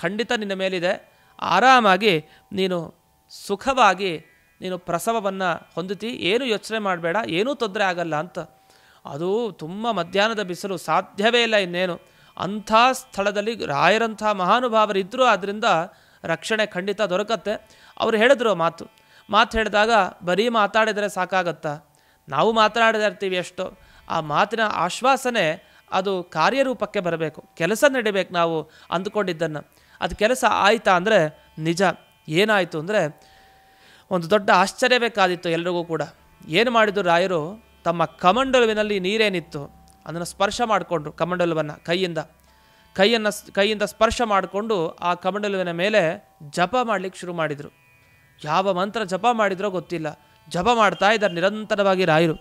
ಖಂಡಿತ ನಿನ್ನ ಮೇಲಿದೆ. ಆರಾಮಾಗಿ ನೀನು ಸುಖವಾಗಿ ನೀನು ಪ್ರಸವವನ್ನು ಹೊಂದುತ್ತಿ, ಏನು ಯೋಚನೆ ಮಾಡಬೇಡ, ಏನೂ ತೊಂದರೆ ಆಗಲ್ಲ ಅಂತ. ಅದು ತುಂಬ ಮಧ್ಯಾಹ್ನದ ಬಿಸಿಲು, ಸಾಧ್ಯವೇ ಇಲ್ಲ ಇನ್ನೇನು. ಅಂಥ ಸ್ಥಳದಲ್ಲಿ ರಾಯರಂಥ ಮಹಾನುಭಾವರಿದ್ದರೂ ಅದರಿಂದ ರಕ್ಷಣೆ ಖಂಡಿತ ದೊರಕತ್ತೆ. ಅವರು ಹೇಳಿದ್ರು ಮಾತು ಹೇಳಿದಾಗ ಬರೀ ಮಾತಾಡಿದರೆ ಸಾಕಾಗತ್ತಾ? ನಾವು ಮಾತನಾಡದೇ ಇರ್ತೀವಿ ಎಷ್ಟೋ. ಆ ಮಾತಿನ ಆಶ್ವಾಸನೆ ಅದು ಕಾರ್ಯರೂಪಕ್ಕೆ ಬರಬೇಕು, ಕೆಲಸ ನಡಿಬೇಕು. ನಾವು ಅಂದುಕೊಂಡಿದ್ದನ್ನು ಅದು ಕೆಲಸ ಆಯಿತಾ ಅಂದರೆ ನಿಜ. ಏನಾಯಿತು ಅಂದರೆ ಒಂದು ದೊಡ್ಡ ಆಶ್ಚರ್ಯವೇ ಕಾದಿತ್ತು ಎಲ್ರಿಗೂ ಕೂಡ. ಏನು ಮಾಡಿದ್ರು ರಾಯರು? ತಮ್ಮ ಕಮಂಡಲುವಿನಲ್ಲಿ ನೀರೇನಿತ್ತು ಅದನ್ನು ಸ್ಪರ್ಶ ಮಾಡಿಕೊಂಡ್ರು. ಕಮಂಡಲುವನ್ನು ಕೈಯಿಂದ ಸ್ಪರ್ಶ ಮಾಡಿಕೊಂಡು ಆ ಕಮಂಡಲುವಿನ ಮೇಲೆ ಜಪ ಮಾಡಲಿಕ್ಕೆ ಶುರು ಮಾಡಿದರು. ಯಾವ ಮಂತ್ರ ಜಪ ಮಾಡಿದ್ರೋ ಗೊತ್ತಿಲ್ಲ. ಜಪ ಮಾಡ್ತಾ ಇದ್ದಾರೆ ನಿರಂತರವಾಗಿ ರಾಯರು.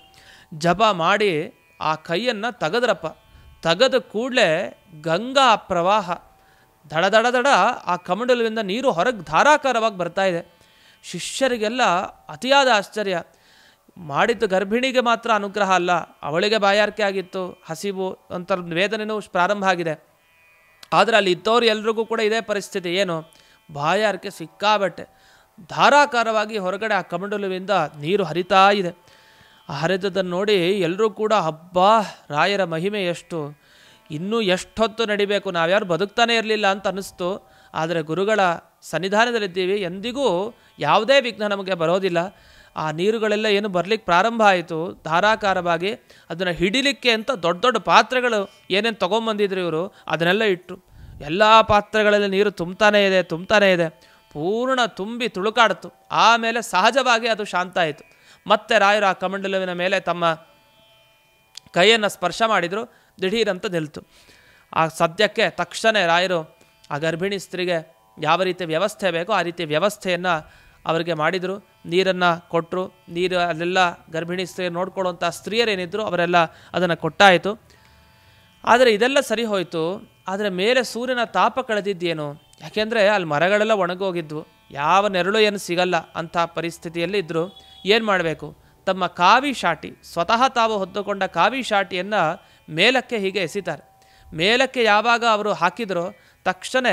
ಜಪ ಮಾಡಿ ಆ ಕೈಯನ್ನು ತೆಗೆದ್ರಪ್ಪ. ತೆಗೆದ ಕೂಡಲೇ ಗಂಗಾ ಪ್ರವಾಹ ದಡ ದಡ ದಡ ಆ ಕಮಂಡಲುವಿಂದ ನೀರು ಹೊರಗೆ ಧಾರಾಕಾರವಾಗಿ ಬರ್ತಾ ಇದೆ. ಶಿಷ್ಯರಿಗೆಲ್ಲ ಅತಿಯಾದ ಆಶ್ಚರ್ಯ. ಮಾಡಿದ್ದು ಗರ್ಭಿಣಿಗೆ ಮಾತ್ರ ಅನುಗ್ರಹ ಅಲ್ಲ, ಅವಳಿಗೆ ಬಾಯಾರಿಕೆ ಆಗಿತ್ತು, ಹಸಿವು ಒಂಥರ ವೇದನೆಯೂ ಪ್ರಾರಂಭ ಆಗಿದೆ. ಆದರೆ ಅಲ್ಲಿ ಇದ್ದವ್ರು ಎಲ್ರಿಗೂ ಕೂಡ ಇದೇ ಪರಿಸ್ಥಿತಿ. ಏನು? ಬಾಯಾರಿಕೆ ಸಿಕ್ಕಾಬಟ್ಟೆ. ಧಾರಾಕಾರವಾಗಿ ಹೊರಗಡೆ ಆ ಕಮಂಡಲುವಿಂದ ನೀರು ಹರಿತಾ ಇದೆ. ಆ ಹರಿದದನ್ನು ನೋಡಿ ಎಲ್ಲರೂ ಕೂಡ ಹಬ್ಬ, ರಾಯರ ಮಹಿಮೆ ಎಷ್ಟು, ಇನ್ನೂ ಎಷ್ಟೊತ್ತು ನಡಿಬೇಕು, ನಾವ್ಯಾರು ಬದುಕ್ತಾನೆ ಇರಲಿಲ್ಲ ಅಂತ ಅನ್ನಿಸ್ತು. ಆದರೆ ಗುರುಗಳ ಸನ್ನಿಧಾನದಲ್ಲಿದ್ದೀವಿ, ಎಂದಿಗೂ ಯಾವುದೇ ವಿಘ್ನ ನಮಗೆ ಬರೋದಿಲ್ಲ. ಆ ನೀರುಗಳೆಲ್ಲ ಏನು ಬರಲಿಕ್ಕೆ ಪ್ರಾರಂಭ ಆಯಿತು ಧಾರಾಕಾರವಾಗಿ. ಅದನ್ನು ಹಿಡಿಲಿಕ್ಕೆ ಅಂತ ದೊಡ್ಡ ದೊಡ್ಡ ಪಾತ್ರೆಗಳು ಏನೇನು ತೊಗೊಂಬಂದಿದ್ರು ಇವರು, ಅದನ್ನೆಲ್ಲ ಇಟ್ಟರು. ಎಲ್ಲ ಪಾತ್ರೆಗಳಲ್ಲಿ ನೀರು ತುಂಬ್ತಾನೇ ಇದೆ. ಪೂರ್ಣ ತುಂಬಿ ತುಳುಕಾಡ್ತು. ಆಮೇಲೆ ಸಹಜವಾಗಿ ಅದು ಶಾಂತ ಆಯಿತು. ಮತ್ತೆ ರಾಯರು ಆ ಕಮಂಡಲುವಿನ ಮೇಲೆ ತಮ್ಮ ಕೈಯನ್ನು ಸ್ಪರ್ಶ ಮಾಡಿದರು. ದಿಢೀರಂತ ನಿಲ್ತು. ಆ ಸದ್ಯಕ್ಕೆ ತಕ್ಷಣ ರಾಯರು ಆ ಗರ್ಭಿಣಿ ಸ್ತ್ರೀಗೆ ಯಾವ ರೀತಿ ವ್ಯವಸ್ಥೆ ಬೇಕೋ ಆ ರೀತಿ ವ್ಯವಸ್ಥೆಯನ್ನು ಅವರಿಗೆ ಮಾಡಿದರು. ನೀರನ್ನು ಕೊಟ್ಟರು. ನೀರು ಅಲ್ಲೆಲ್ಲ ಗರ್ಭಿಣಿ ಸ್ತ್ರೀ ನೋಡ್ಕೊಳ್ಳುವಂಥ ಸ್ತ್ರೀಯರೇನಿದ್ರು ಅವರೆಲ್ಲ ಅದನ್ನು ಕೊಟ್ಟಾಯಿತು. ಆದರೆ ಇದೆಲ್ಲ ಸರಿ ಹೋಯಿತು. ಆದರೆ ಮೇಲೆ ಸೂರ್ಯನ ತಾಪ ಕಳೆದಿದ್ದೇನು? ಯಾಕೆಂದರೆ ಅಲ್ಲಿ ಮರಗಳೆಲ್ಲ ಒಣಗೋಗಿದ್ವು, ಯಾವ ನೆರಳು ಏನು ಸಿಗಲ್ಲ ಅಂಥ ಪರಿಸ್ಥಿತಿಯಲ್ಲಿ ಇದ್ದರು. ಏನು ಮಾಡಬೇಕು? ತಮ್ಮ ಕಾವಿ ಶಾಟಿ, ಸ್ವತಃ ತಾವು ಹೊತ್ತುಕೊಂಡ ಕಾವಿ ಶಾಟಿಯನ್ನು ಮೇಲಕ್ಕೆ ಹೀಗೆ ಎಸಿತಾರೆ. ಮೇಲಕ್ಕೆ ಯಾವಾಗ ಅವರು ಹಾಕಿದರೋ ತಕ್ಷಣ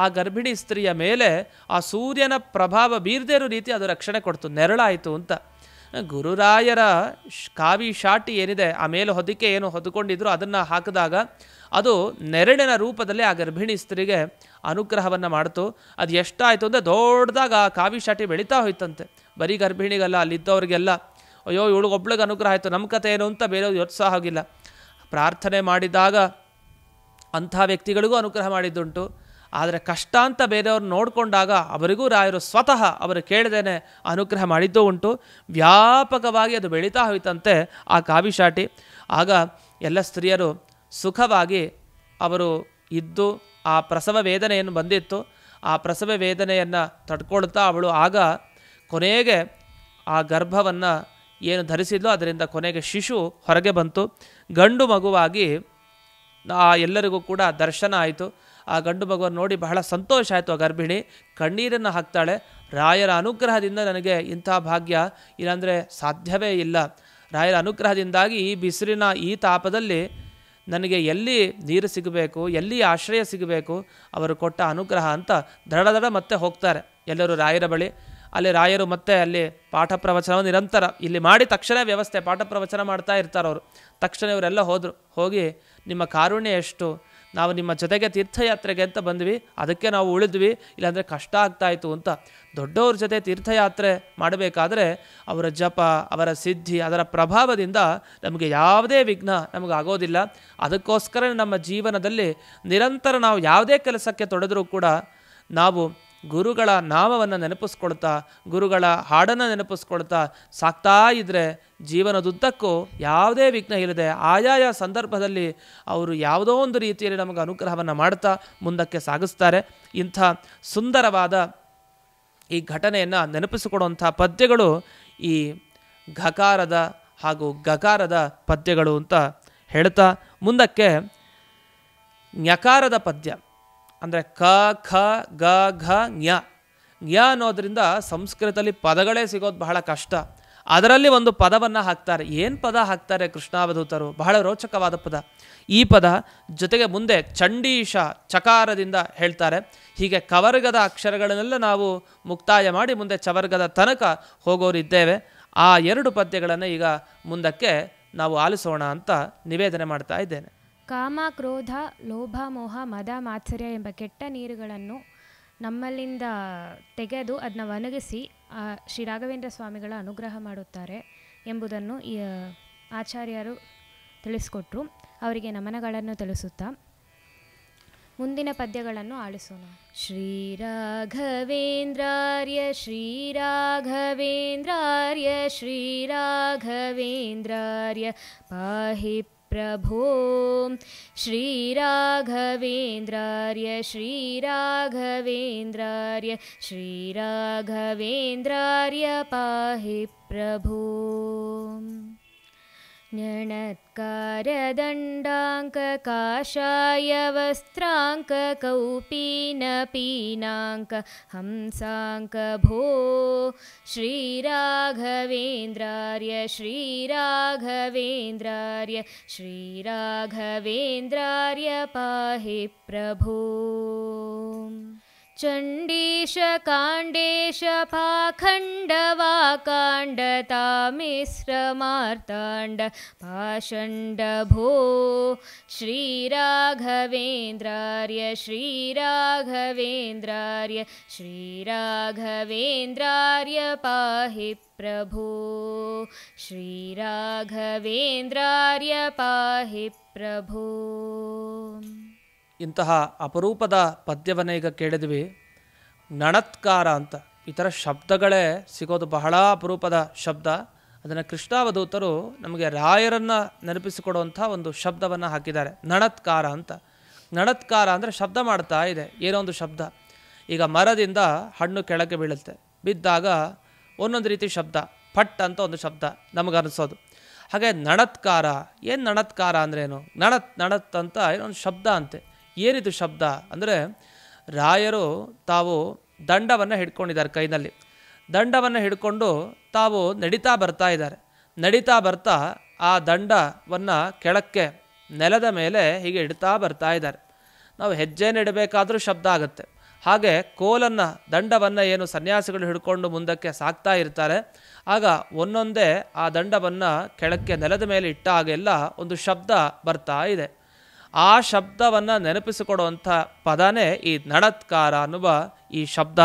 ಆ ಗರ್ಭಿಣಿ ಸ್ತ್ರೀಯ ಮೇಲೆ ಆ ಸೂರ್ಯನ ಪ್ರಭಾವ ಬೀರದೇ ಇರೋ ರೀತಿ ಅದು ರಕ್ಷಣೆ ಕೊಡ್ತು, ನೆರಳಾಯಿತು ಅಂತ. ಗುರುರಾಯರ ಕಾವಿ ಶಾಟಿ ಏನಿದೆ, ಆ ಮೇಲೆ ಹೊದಿಕೆ ಏನು ಹೊದ್ಕೊಂಡಿದ್ರು ಅದನ್ನು ಹಾಕಿದಾಗ ಅದು ನೆರಳಿನ ರೂಪದಲ್ಲಿ ಆ ಗರ್ಭಿಣಿ ಸ್ತ್ರೀಗೆ ಅನುಗ್ರಹವನ್ನು ಮಾಡ್ತು. ಅದು ಎಷ್ಟಾಯಿತು ಅಂದರೆ ದೊಡ್ಡದಾಗ ಆ ಕಾವಿ ಶಾಟಿ ಬೆಳೀತಾ ಹೋಯ್ತಂತೆ. ಬರೀ ಗರ್ಭಿಣಿಗಲ್ಲ, ಅಲ್ಲಿದ್ದವ್ರಿಗೆಲ್ಲ ಅಯ್ಯೋ ಇವಳಿಗೊಬ್ಳಿಗೆ ಅನುಗ್ರಹ ಆಯಿತು, ನಮ್ಮ ಕಥೆ ಏನು ಅಂತ ಬೇರೆಯವ್ರು ಯೋಚಿಸೋ ಹಾಗಿಲ್ಲ. ಪ್ರಾರ್ಥನೆ ಮಾಡಿದಾಗ ಅಂಥ ವ್ಯಕ್ತಿಗಳಿಗೂ ಅನುಗ್ರಹ ಮಾಡಿದ್ದುಂಟು. ಆದರೆ ಕಷ್ಟ ಅಂತ ಬೇರೆಯವ್ರು ನೋಡಿಕೊಂಡಾಗ ಅವರಿಗೂ ರಾಯರು ಸ್ವತಃ ಅವರು ಕೇಳದೇನೆ ಅನುಗ್ರಹ ಮಾಡಿದ್ದೂ ಉಂಟು. ವ್ಯಾಪಕವಾಗಿ ಅದು ಬೆಳೀತಾ ಹೋಯ್ತಂತೆ ಆ ಕಾವಿಶಾಟಿ. ಆಗ ಎಲ್ಲ ಸ್ತ್ರೀಯರು ಸುಖವಾಗಿ ಅವರು ಇದ್ದು, ಆ ಪ್ರಸವ ವೇದನೆಯನ್ನು ಬಂದಿತ್ತು, ಆ ಪ್ರಸವ ವೇದನೆಯನ್ನು ತಡ್ಕೊಳ್ತಾ ಅವಳು ಆಗ ಕೊನೆಗೆ ಆ ಗರ್ಭವನ್ನು ಏನು ಧರಿಸಿದ್ಲೋ ಅದರಿಂದ ಕೊನೆಗೆ ಶಿಶು ಹೊರಗೆ ಬಂತು. ಗಂಡು ಮಗುವಾಗಿ ಎಲ್ಲರಿಗೂ ಕೂಡ ದರ್ಶನ ಆಯಿತು. ಆ ಗಂಡು ಮಗುವನ್ನು ನೋಡಿ ಬಹಳ ಸಂತೋಷ ಆಯಿತು. ಆ ಗರ್ಭಿಣಿ ಕಣ್ಣೀರನ್ನು ಹಾಕ್ತಾಳೆ. ರಾಯರ ಅನುಗ್ರಹದಿಂದ ನನಗೆ ಇಂಥ ಭಾಗ್ಯ ಇಲ್ಲಾಂದರೆ ಸಾಧ್ಯವೇ ಇಲ್ಲ. ರಾಯರ ಅನುಗ್ರಹದಿಂದಾಗಿ ಈ ಬಿಸಿಲಿನ ಈ ತಾಪದಲ್ಲಿ ನನಗೆ ಎಲ್ಲಿ ನೀರು ಸಿಗಬೇಕು, ಎಲ್ಲಿ ಆಶ್ರಯ ಸಿಗಬೇಕು, ಅವರು ಕೊಟ್ಟ ಅನುಗ್ರಹ ಅಂತ ದಡ ಮತ್ತೆ ಹೋಗ್ತಾರೆ ಎಲ್ಲರೂ ರಾಯರ ಬಳಿ. ಅಲ್ಲಿ ರಾಯರು ಮತ್ತೆ ಅಲ್ಲಿ ಪಾಠ ಪ್ರವಚನ ನಿರಂತರ ಇಲ್ಲಿ ಮಾಡಿ ತಕ್ಷಣ ವ್ಯವಸ್ಥೆ ಪಾಠ ಪ್ರವಚನ ಮಾಡ್ತಾ ಇರ್ತಾರೆ ಅವರು. ತಕ್ಷಣ ಇವರೆಲ್ಲ ಹೋಗಿ ನಿಮ್ಮ ಕಾರುಣ್ಯ ಎಷ್ಟು, ನಾವು ನಿಮ್ಮ ಜೊತೆಗೆ ತೀರ್ಥಯಾತ್ರೆಗೆ ಅಂತ ಬಂದ್ವಿ, ಅದಕ್ಕೆ ನಾವು ಉಳಿದ್ವಿ, ಇಲ್ಲಾಂದರೆ ಕಷ್ಟ ಆಗ್ತಾಯಿತ್ತು ಅಂತ. ದೊಡ್ಡವ್ರ ಜೊತೆ ತೀರ್ಥಯಾತ್ರೆ ಮಾಡಬೇಕಾದ್ರೆ ಅವರ ಜಪ, ಅವರ ಸಿದ್ಧಿ, ಅದರ ಪ್ರಭಾವದಿಂದ ನಮಗೆ ಯಾವುದೇ ವಿಘ್ನ ನಮಗಾಗೋದಿಲ್ಲ. ಅದಕ್ಕೋಸ್ಕರ ನಮ್ಮ ಜೀವನದಲ್ಲಿ ನಿರಂತರ ನಾವು ಯಾವುದೇ ಕೆಲಸಕ್ಕೆ ತೊಡೆದರೂ ಕೂಡ ನಾವು ಗುರುಗಳ ನಾಮವನ್ನು ನೆನಪಿಸ್ಕೊಳ್ತಾ, ಗುರುಗಳ ಹಾಡನ್ನು ನೆನಪಿಸ್ಕೊಳ್ತಾ ಸಾಕ್ತಾ ಇದ್ದರೆ ಜೀವನದುದ್ದಕ್ಕೂ ಯಾವುದೇ ವಿಘ್ನ ಇಲ್ಲದೆ ಆಯಾಯ ಸಂದರ್ಭದಲ್ಲಿ ಅವರು ಯಾವುದೋ ಒಂದು ರೀತಿಯಲ್ಲಿ ನಮಗೆ ಅನುಗ್ರಹವನ್ನು ಮಾಡ್ತಾ ಮುಂದಕ್ಕೆ ಸಾಗಿಸ್ತಾರೆ. ಇಂಥ ಸುಂದರವಾದ ಈ ಘಟನೆಯನ್ನು ನೆನಪಿಸಿಕೊಡುವಂಥ ಪದ್ಯಗಳು ಈ ಘಕಾರದ ಹಾಗೂ ಗಕಾರದ ಪದ್ಯಗಳು ಅಂತ ಹೇಳ್ತಾ ಮುಂದಕ್ಕೆ ಞಕಾರದ ಪದ್ಯ ಅಂದರೆ ಕ ಖ ಗ ಘ ಞ ಞ ಅನ್ನೋದ್ರಿಂದ ಸಂಸ್ಕೃತದಲ್ಲಿ ಪದಗಳೇ ಸಿಗೋದು ಬಹಳ ಕಷ್ಟ. ಅದರಲ್ಲಿ ಒಂದು ಪದವನ್ನು ಹಾಕ್ತಾರೆ. ಏನು ಪದ ಹಾಕ್ತಾರೆ ಕೃಷ್ಣಾವಧೂತರು? ಬಹಳ ರೋಚಕವಾದ ಪದ. ಈ ಪದ ಜೊತೆಗೆ ಮುಂದೆ ಚಂಡೀಶ ಚಕಾರದಿಂದ ಹೇಳ್ತಾರೆ. ಹೀಗೆ ಕವರ್ಗದ ಅಕ್ಷರಗಳನ್ನೆಲ್ಲ ನಾವು ಮುಕ್ತಾಯ ಮಾಡಿ ಮುಂದೆ ಚವರ್ಗದ ತನಕ ಹೋಗೋರಿದ್ದೇವೆ. ಆ ಎರಡು ಪದ್ಯಗಳನ್ನು ಈಗ ಮುಂದಕ್ಕೆ ನಾವು ಆಲಿಸೋಣ ಅಂತ ನಿವೇದನೆ ಮಾಡ್ತಾ ಇದ್ದೇನೆ. ಕಾಮ, ಕ್ರೋಧ, ಲೋಭ, ಮೋಹ, ಮದ, ಮಾತ್ಸರ್ಯ ಎಂಬ ಕೆಟ್ಟ ನೀರುಗಳನ್ನು ನಮ್ಮಲ್ಲಿಂದ ತೆಗೆದು ಅದನ್ನ ಒಣಗಿಸಿ ಶ್ರೀ ರಾಘವೇಂದ್ರ ಸ್ವಾಮಿಗಳ ಅನುಗ್ರಹ ಮಾಡುತ್ತಾರೆ ಎಂಬುದನ್ನು ಈ ಆಚಾರ್ಯರು ತಿಳಿಸಿಕೊಟ್ರು. ಅವರಿಗೆ ನಮನಗಳನ್ನು ತಿಳಿಸುತ್ತಾ ಮುಂದಿನ ಪದ್ಯಗಳನ್ನು ಆಲಿಸೋಣ. ಶ್ರೀರಾಘವೇಂದ್ರಾರ್ಯ ಶ್ರೀರಾಘವೇಂದ್ರಾರ್ಯ ಶ್ರೀರಾಘವೇಂದ್ರಾರ್ಯ ಪಾಹಿ ಪ್ರಭೋ ಶ್ರೀರಾಘವೇಂದ್ರಾರ್ಯ ಶ್ರೀರಾಘವೇಂದ್ರಾರ್ಯ ಶ್ರೀರಾಘವೇಂದ್ರಾರ್ಯ ಪಾಹಿ ಪ್ರಭೋ ಞಣತ್ಕಾರದಂಡಾಂಕ ಕಾಷಾಯ ವಸ್ತ್ರಾಂಕ ಕೌಪೀನ ಪೀನಾಂಕ ಹಂಸಾಂಕ ಭೋ ಶ್ರೀರಾಘವೇಂದ್ರಾರ್ಯ ಶ್ರೀರಾಘವೇಂದ್ರಾರ್ಯ ಶ್ರೀರಾಘವೇಂದ್ರಾರ್ಯ ಪಾಹಿ ಪ್ರಭೋ ಚಂಡೀಶ ಕಾಂಡೇಶ ಪಾಖಂಡವಾಕಾಂಡ ತಾಮಿಶ್ರ ಮಾರ್ತಾಂಡ ಪಾಷಂಡ ಭೋ ಶ್ರೀರಾಘವೇಂದ್ರಾರ್ಯ ಶ್ರೀರಾಘವೇಂದ್ರಾರ್ಯ ಶ್ರೀರಾಘವೇಂದ್ರಾರ್ಯ ಪಾಹಿ ಪ್ರಭೋ ಶ್ರೀರಾಘವೇಂದ್ರಾರ್ಯ ಪಾಹಿ ಪ್ರಭೋ. ಇಂತಹ ಅಪರೂಪದ ಪದ್ಯವನ್ನು ಈಗ ಕೇಳಿದ್ವಿ. ಞಣತ್ಕಾರ ಅಂತ ಈ ಥರ ಶಬ್ದಗಳೇ ಸಿಗೋದು ಬಹಳ ಅಪರೂಪದ ಶಬ್ದ. ಅದನ್ನು ಕೃಷ್ಣಾವಧೂತರು ನಮಗೆ ರಾಯರನ್ನು ನೆನಪಿಸಿಕೊಡುವಂಥ ಒಂದು ಶಬ್ದವನ್ನು ಹಾಕಿದ್ದಾರೆ, ಞಣತ್ಕಾರ ಅಂತ. ಞಣತ್ಕಾರ ಅಂದರೆ ಶಬ್ದ ಮಾಡ್ತಾ ಇದೆ, ಏನೋ ಒಂದು ಶಬ್ದ. ಈಗ ಮರದಿಂದ ಹಣ್ಣು ಕೆಳಗೆ ಬೀಳುತ್ತೆ, ಬಿದ್ದಾಗ ಒಂದೊಂದು ರೀತಿ ಶಬ್ದ, ಪಟ್ ಅಂತ ಒಂದು ಶಬ್ದ ನಮಗನ್ನಿಸೋದು. ಹಾಗೆ ಞಣತ್ಕಾರ, ಏನು ಞಣತ್ಕಾರ ಅಂದ್ರೇನು? ನಣತ್ ಅಂತ ಏನೊಂದು ಶಬ್ದ ಅಂತೆ. ಏನಿದು ಶಬ್ದ ಅಂದರೆ ರಾಯರು ತಾವು ದಂಡವನ್ನು ಹಿಡ್ಕೊಂಡಿದ್ದಾರೆ ಕೈನಲ್ಲಿ. ದಂಡವನ್ನು ಹಿಡ್ಕೊಂಡು ತಾವು ನಡೀತಾ ಬರ್ತಾ ಇದ್ದಾರೆ. ನಡೀತಾ ಬರ್ತಾ ಆ ದಂಡವನ್ನು ಕೆಳಕ್ಕೆ ನೆಲದ ಮೇಲೆ ಹೀಗೆ ಇಡ್ತಾ ಬರ್ತಾ ಇದ್ದಾರೆ. ನಾವು ಹೆಜ್ಜೆನ ಇಡಬೇಕಾದ್ರೂ ಶಬ್ದ ಆಗುತ್ತೆ. ಹಾಗೆ ಕೋಲನ್ನು, ದಂಡವನ್ನು ಏನು ಸನ್ಯಾಸಿಗಳು ಹಿಡ್ಕೊಂಡು ಮುಂದಕ್ಕೆ ಸಾಕ್ತಾ ಇರ್ತಾರೆ, ಆಗ ಒಂದೊಂದೇ ಆ ದಂಡವನ್ನು ಕೆಳಕ್ಕೆ ನೆಲದ ಮೇಲೆ ಇಟ್ಟಾಗೆಲ್ಲ ಒಂದು ಶಬ್ದ ಬರ್ತಾ ಇದೆ. ಆ ಶಬ್ದವನ್ನು ನೆನಪಿಸಿಕೊಡುವಂಥ ಪದನೇ ಈ ನಡತ್ಕಾರ ಅನ್ನುವ ಈ ಶಬ್ದ.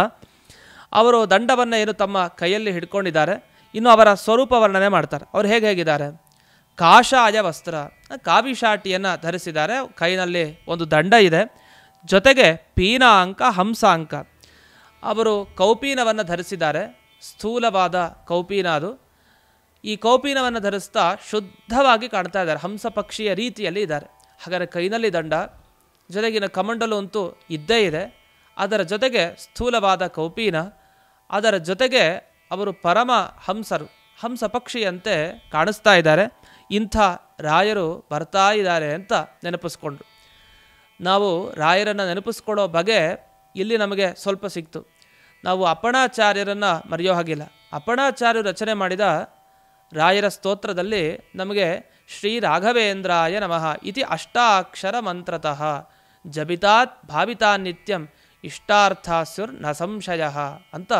ಅವರು ದಂಡವನ್ನು ಏನು ತಮ್ಮ ಕೈಯಲ್ಲಿ ಹಿಡ್ಕೊಂಡಿದ್ದಾರೆ, ಇನ್ನು ಅವರ ಸ್ವರೂಪ ವರ್ಣನೆ ಮಾಡ್ತಾರೆ. ಅವರು ಹೇಗಿದ್ದಾರೆ? ಕಾಷಾಯ ವಸ್ತ್ರ, ಕಾವಿಶಾಟಿಯನ್ನು ಧರಿಸಿದ್ದಾರೆ, ಕೈನಲ್ಲಿ ಒಂದು ದಂಡ ಇದೆ, ಜೊತೆಗೆ ಪೀನಾಂಕ ಹಂಸಾಂಕ. ಅವರು ಕೌಪೀನವನ್ನು ಧರಿಸಿದ್ದಾರೆ, ಸ್ಥೂಲವಾದ ಕೌಪೀನ ಅದು. ಈ ಕೌಪೀನವನ್ನು ಧರಿಸ್ತಾ ಶುದ್ಧವಾಗಿ ಕಾಣ್ತಾ ಇದ್ದಾರೆ, ಹಂಸ ಪಕ್ಷಿಯ ರೀತಿಯಲ್ಲಿ ಇದ್ದಾರೆ. ಹಾಗಾದರೆ ಕೈನಲ್ಲಿ ದಂಡ, ಜೊತೆಗಿನ ಕಮಂಡಲು ಅಂತೂ ಇದ್ದೇ ಇದೆ, ಅದರ ಜೊತೆಗೆ ಸ್ಥೂಲವಾದ ಕೌಪೀನ, ಅದರ ಜೊತೆಗೆ ಅವರು ಪರಮ ಹಂಸರು, ಹಂಸ ಪಕ್ಷಿಯಂತೆ ಕಾಣಿಸ್ತಾ ಇದ್ದಾರೆ. ಇಂಥ ರಾಯರು ಬರ್ತಾ ಇದ್ದಾರೆ ಅಂತ ನೆನಪಿಸ್ಕೊಂಡ್ರು. ನಾವು ರಾಯರನ್ನು ನೆನಪಿಸ್ಕೊಳ್ಳೋ ಬಗೆ ಇಲ್ಲಿ ನಮಗೆ ಸ್ವಲ್ಪ ಸಿಕ್ತು. ನಾವು ಅಪ್ಪಣಾಚಾರ್ಯರನ್ನು ಮರೆಯೋ ಹಾಗಿಲ್ಲ. ಅಪ್ಪಣಾಚಾರ್ಯರು ರಚನೆ ಮಾಡಿದ ರಾಯರ ಸ್ತೋತ್ರದಲ್ಲಿ ನಮಗೆ ಶ್ರೀ ರಾಘವೇಂದ್ರಾಯ ನಮಃ ಇತಿ ಅಷ್ಟಾಕ್ಷರ ಮಂತ್ರತಃ ಜಬಿತಾತ್ ಭಾವಿತಾ ನಿತ್ಯಂ ಇಷ್ಟಾರ್ಥಾಸ್ಯುರ್ ನ ಸಂಶಯ ಅಂತ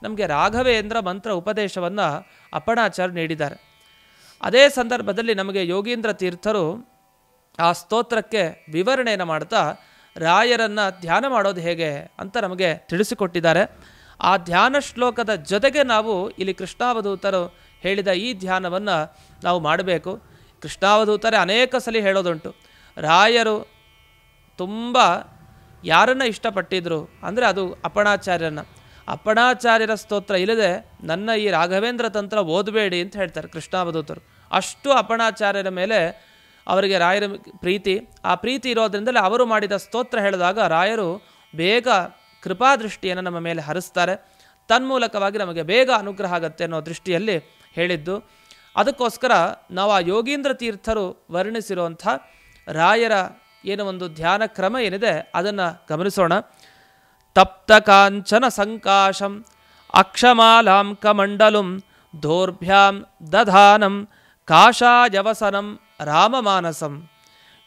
ನಮಗೆ ರಾಘವೇಂದ್ರ ಮಂತ್ರ ಉಪದೇಶವನ್ನು ಅಪ್ಪಣಾಚಾರ್ಯರು ನೀಡಿದ್ದಾರೆ. ಅದೇ ಸಂದರ್ಭದಲ್ಲಿ ನಮಗೆ ಯೋಗೀಂದ್ರ ತೀರ್ಥರು ಆ ಸ್ತೋತ್ರಕ್ಕೆ ವಿವರಣೆಯನ್ನು ಮಾಡ್ತಾ ರಾಯರನ್ನು ಧ್ಯಾನ ಮಾಡೋದು ಹೇಗೆ ಅಂತ ನಮಗೆ ತಿಳಿಸಿಕೊಟ್ಟಿದ್ದಾರೆ. ಆ ಧ್ಯಾನ ಶ್ಲೋಕದ ಜೊತೆಗೆ ನಾವು ಇಲ್ಲಿ ಕೃಷ್ಣಾವಧೂತರು ಹೇಳಿದ ಈ ಧ್ಯಾನವನ್ನು ನಾವು ಮಾಡಬೇಕು. ಕೃಷ್ಣಾವಧೂತರೇ ಅನೇಕ ಸಲ ಹೇಳೋದುಂಟು, ರಾಯರು ತುಂಬ ಯಾರನ್ನು ಇಷ್ಟಪಟ್ಟಿದ್ರು ಅಂದರೆ ಅದು ಅಪ್ಪಣಾಚಾರ್ಯರನ್ನು. ಅಪ್ಪಣಾಚಾರ್ಯರ ಸ್ತೋತ್ರ ಇಲ್ಲದೆ ನನ್ನ ಈ ರಾಘವೇಂದ್ರ ತಂತ್ರ ಓದಬೇಡಿ ಅಂತ ಹೇಳ್ತಾರೆ ಕೃಷ್ಣಾವಧೂತರು. ಅಷ್ಟು ಅಪ್ಪಣಾಚಾರ್ಯರ ಮೇಲೆ ಅವರಿಗೆ ರಾಯರ ಪ್ರೀತಿ. ಆ ಪ್ರೀತಿ ಇರೋದ್ರಿಂದಲೇ ಅವರು ಮಾಡಿದ ಸ್ತೋತ್ರ ಹೇಳಿದಾಗ ರಾಯರು ಬೇಗ ಕೃಪಾದೃಷ್ಟಿಯನ್ನು ನಮ್ಮ ಮೇಲೆ ಹರಿಸ್ತಾರೆ. ತನ್ಮೂಲಕವಾಗಿ ನಮಗೆ ಬೇಗ ಅನುಗ್ರಹ ಆಗುತ್ತೆ ಅನ್ನೋ ದೃಷ್ಟಿಯಲ್ಲಿ ಹೇಳಿದ್ದು. ಅದಕ್ಕೋಸ್ಕರ ನಾವು ಆ ಯೋಗೀಂದ್ರ ತೀರ್ಥರು ವರ್ಣಿಸಿರುವಂಥ ರಾಯರ ಏನೋ ಒಂದು ಧ್ಯಾನ ಕ್ರಮ ಏನಿದೆ ಅದನ್ನು ಗಮನಿಸೋಣ. ತಪ್ತ ಕಾಂಚನ ಸಂಕಾಶಂ ಅಕ್ಷಮಾಲಾಂ ಕಮಂಡಲುಂ ದೌರ್ಭ್ಯಾಂ ದಧಾನಂ ಕಾಷಾಯವಸನಂ ರಾಮಮಾನಸಂ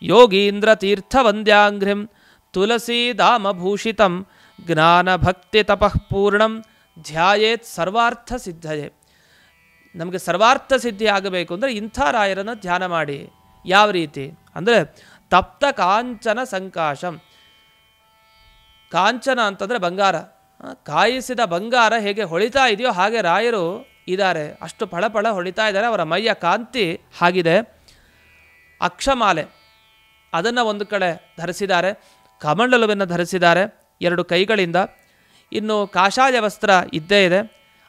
ಯೋಗೀಂದ್ರ ತೀರ್ಥವಂದ್ಯಾಂಘ್ರಿಂ ತುಳಸೀದಾಮಭೂಷಿತಂ ಜ್ಞಾನಭಕ್ತಿ ತಪಃಪೂರ್ಣಂ ಧ್ಯಾಯೇತ್ ಸರ್ವಾರ್ಥ ಸಿದ್ಧಯೇ. ನಮಗೆ ಸರ್ವಾರ್ಥ ಸಿದ್ಧಿ ಆಗಬೇಕು ಅಂದರೆ ಇಂಥ ರಾಯರನ್ನು ಧ್ಯಾನ ಮಾಡಿ. ಯಾವ ರೀತಿ ಅಂದರೆ ತಪ್ತ ಕಾಂಚನ ಸಂಕಾಶಂ. ಕಾಂಚನ ಅಂತಂದರೆ ಬಂಗಾರ, ಕಾಯಿಸಿದ ಬಂಗಾರ ಹೇಗೆ ಹೊಳಿತಾ ಇದೆಯೋ ಹಾಗೆ ರಾಯರು ಇದ್ದಾರೆ, ಅಷ್ಟು ಫಳಫಳ ಹೊಳಿತಾ ಇದ್ದಾರೆ. ಅವರ ಮೈಯ ಕಾಂತಿ ಆಗಿದೆ. ಅಕ್ಷಮಾಲೆ ಅದನ್ನು ಒಂದು ಕಡೆ ಧರಿಸಿದ್ದಾರೆ, ಕಮಂಡಲುವನ್ನು ಧರಿಸಿದ್ದಾರೆ 2 ಕೈಗಳಿಂದ. ಇನ್ನು ಕಾಷಾಯ ವಸ್ತ್ರ ಇದ್ದೇ ಇದೆ.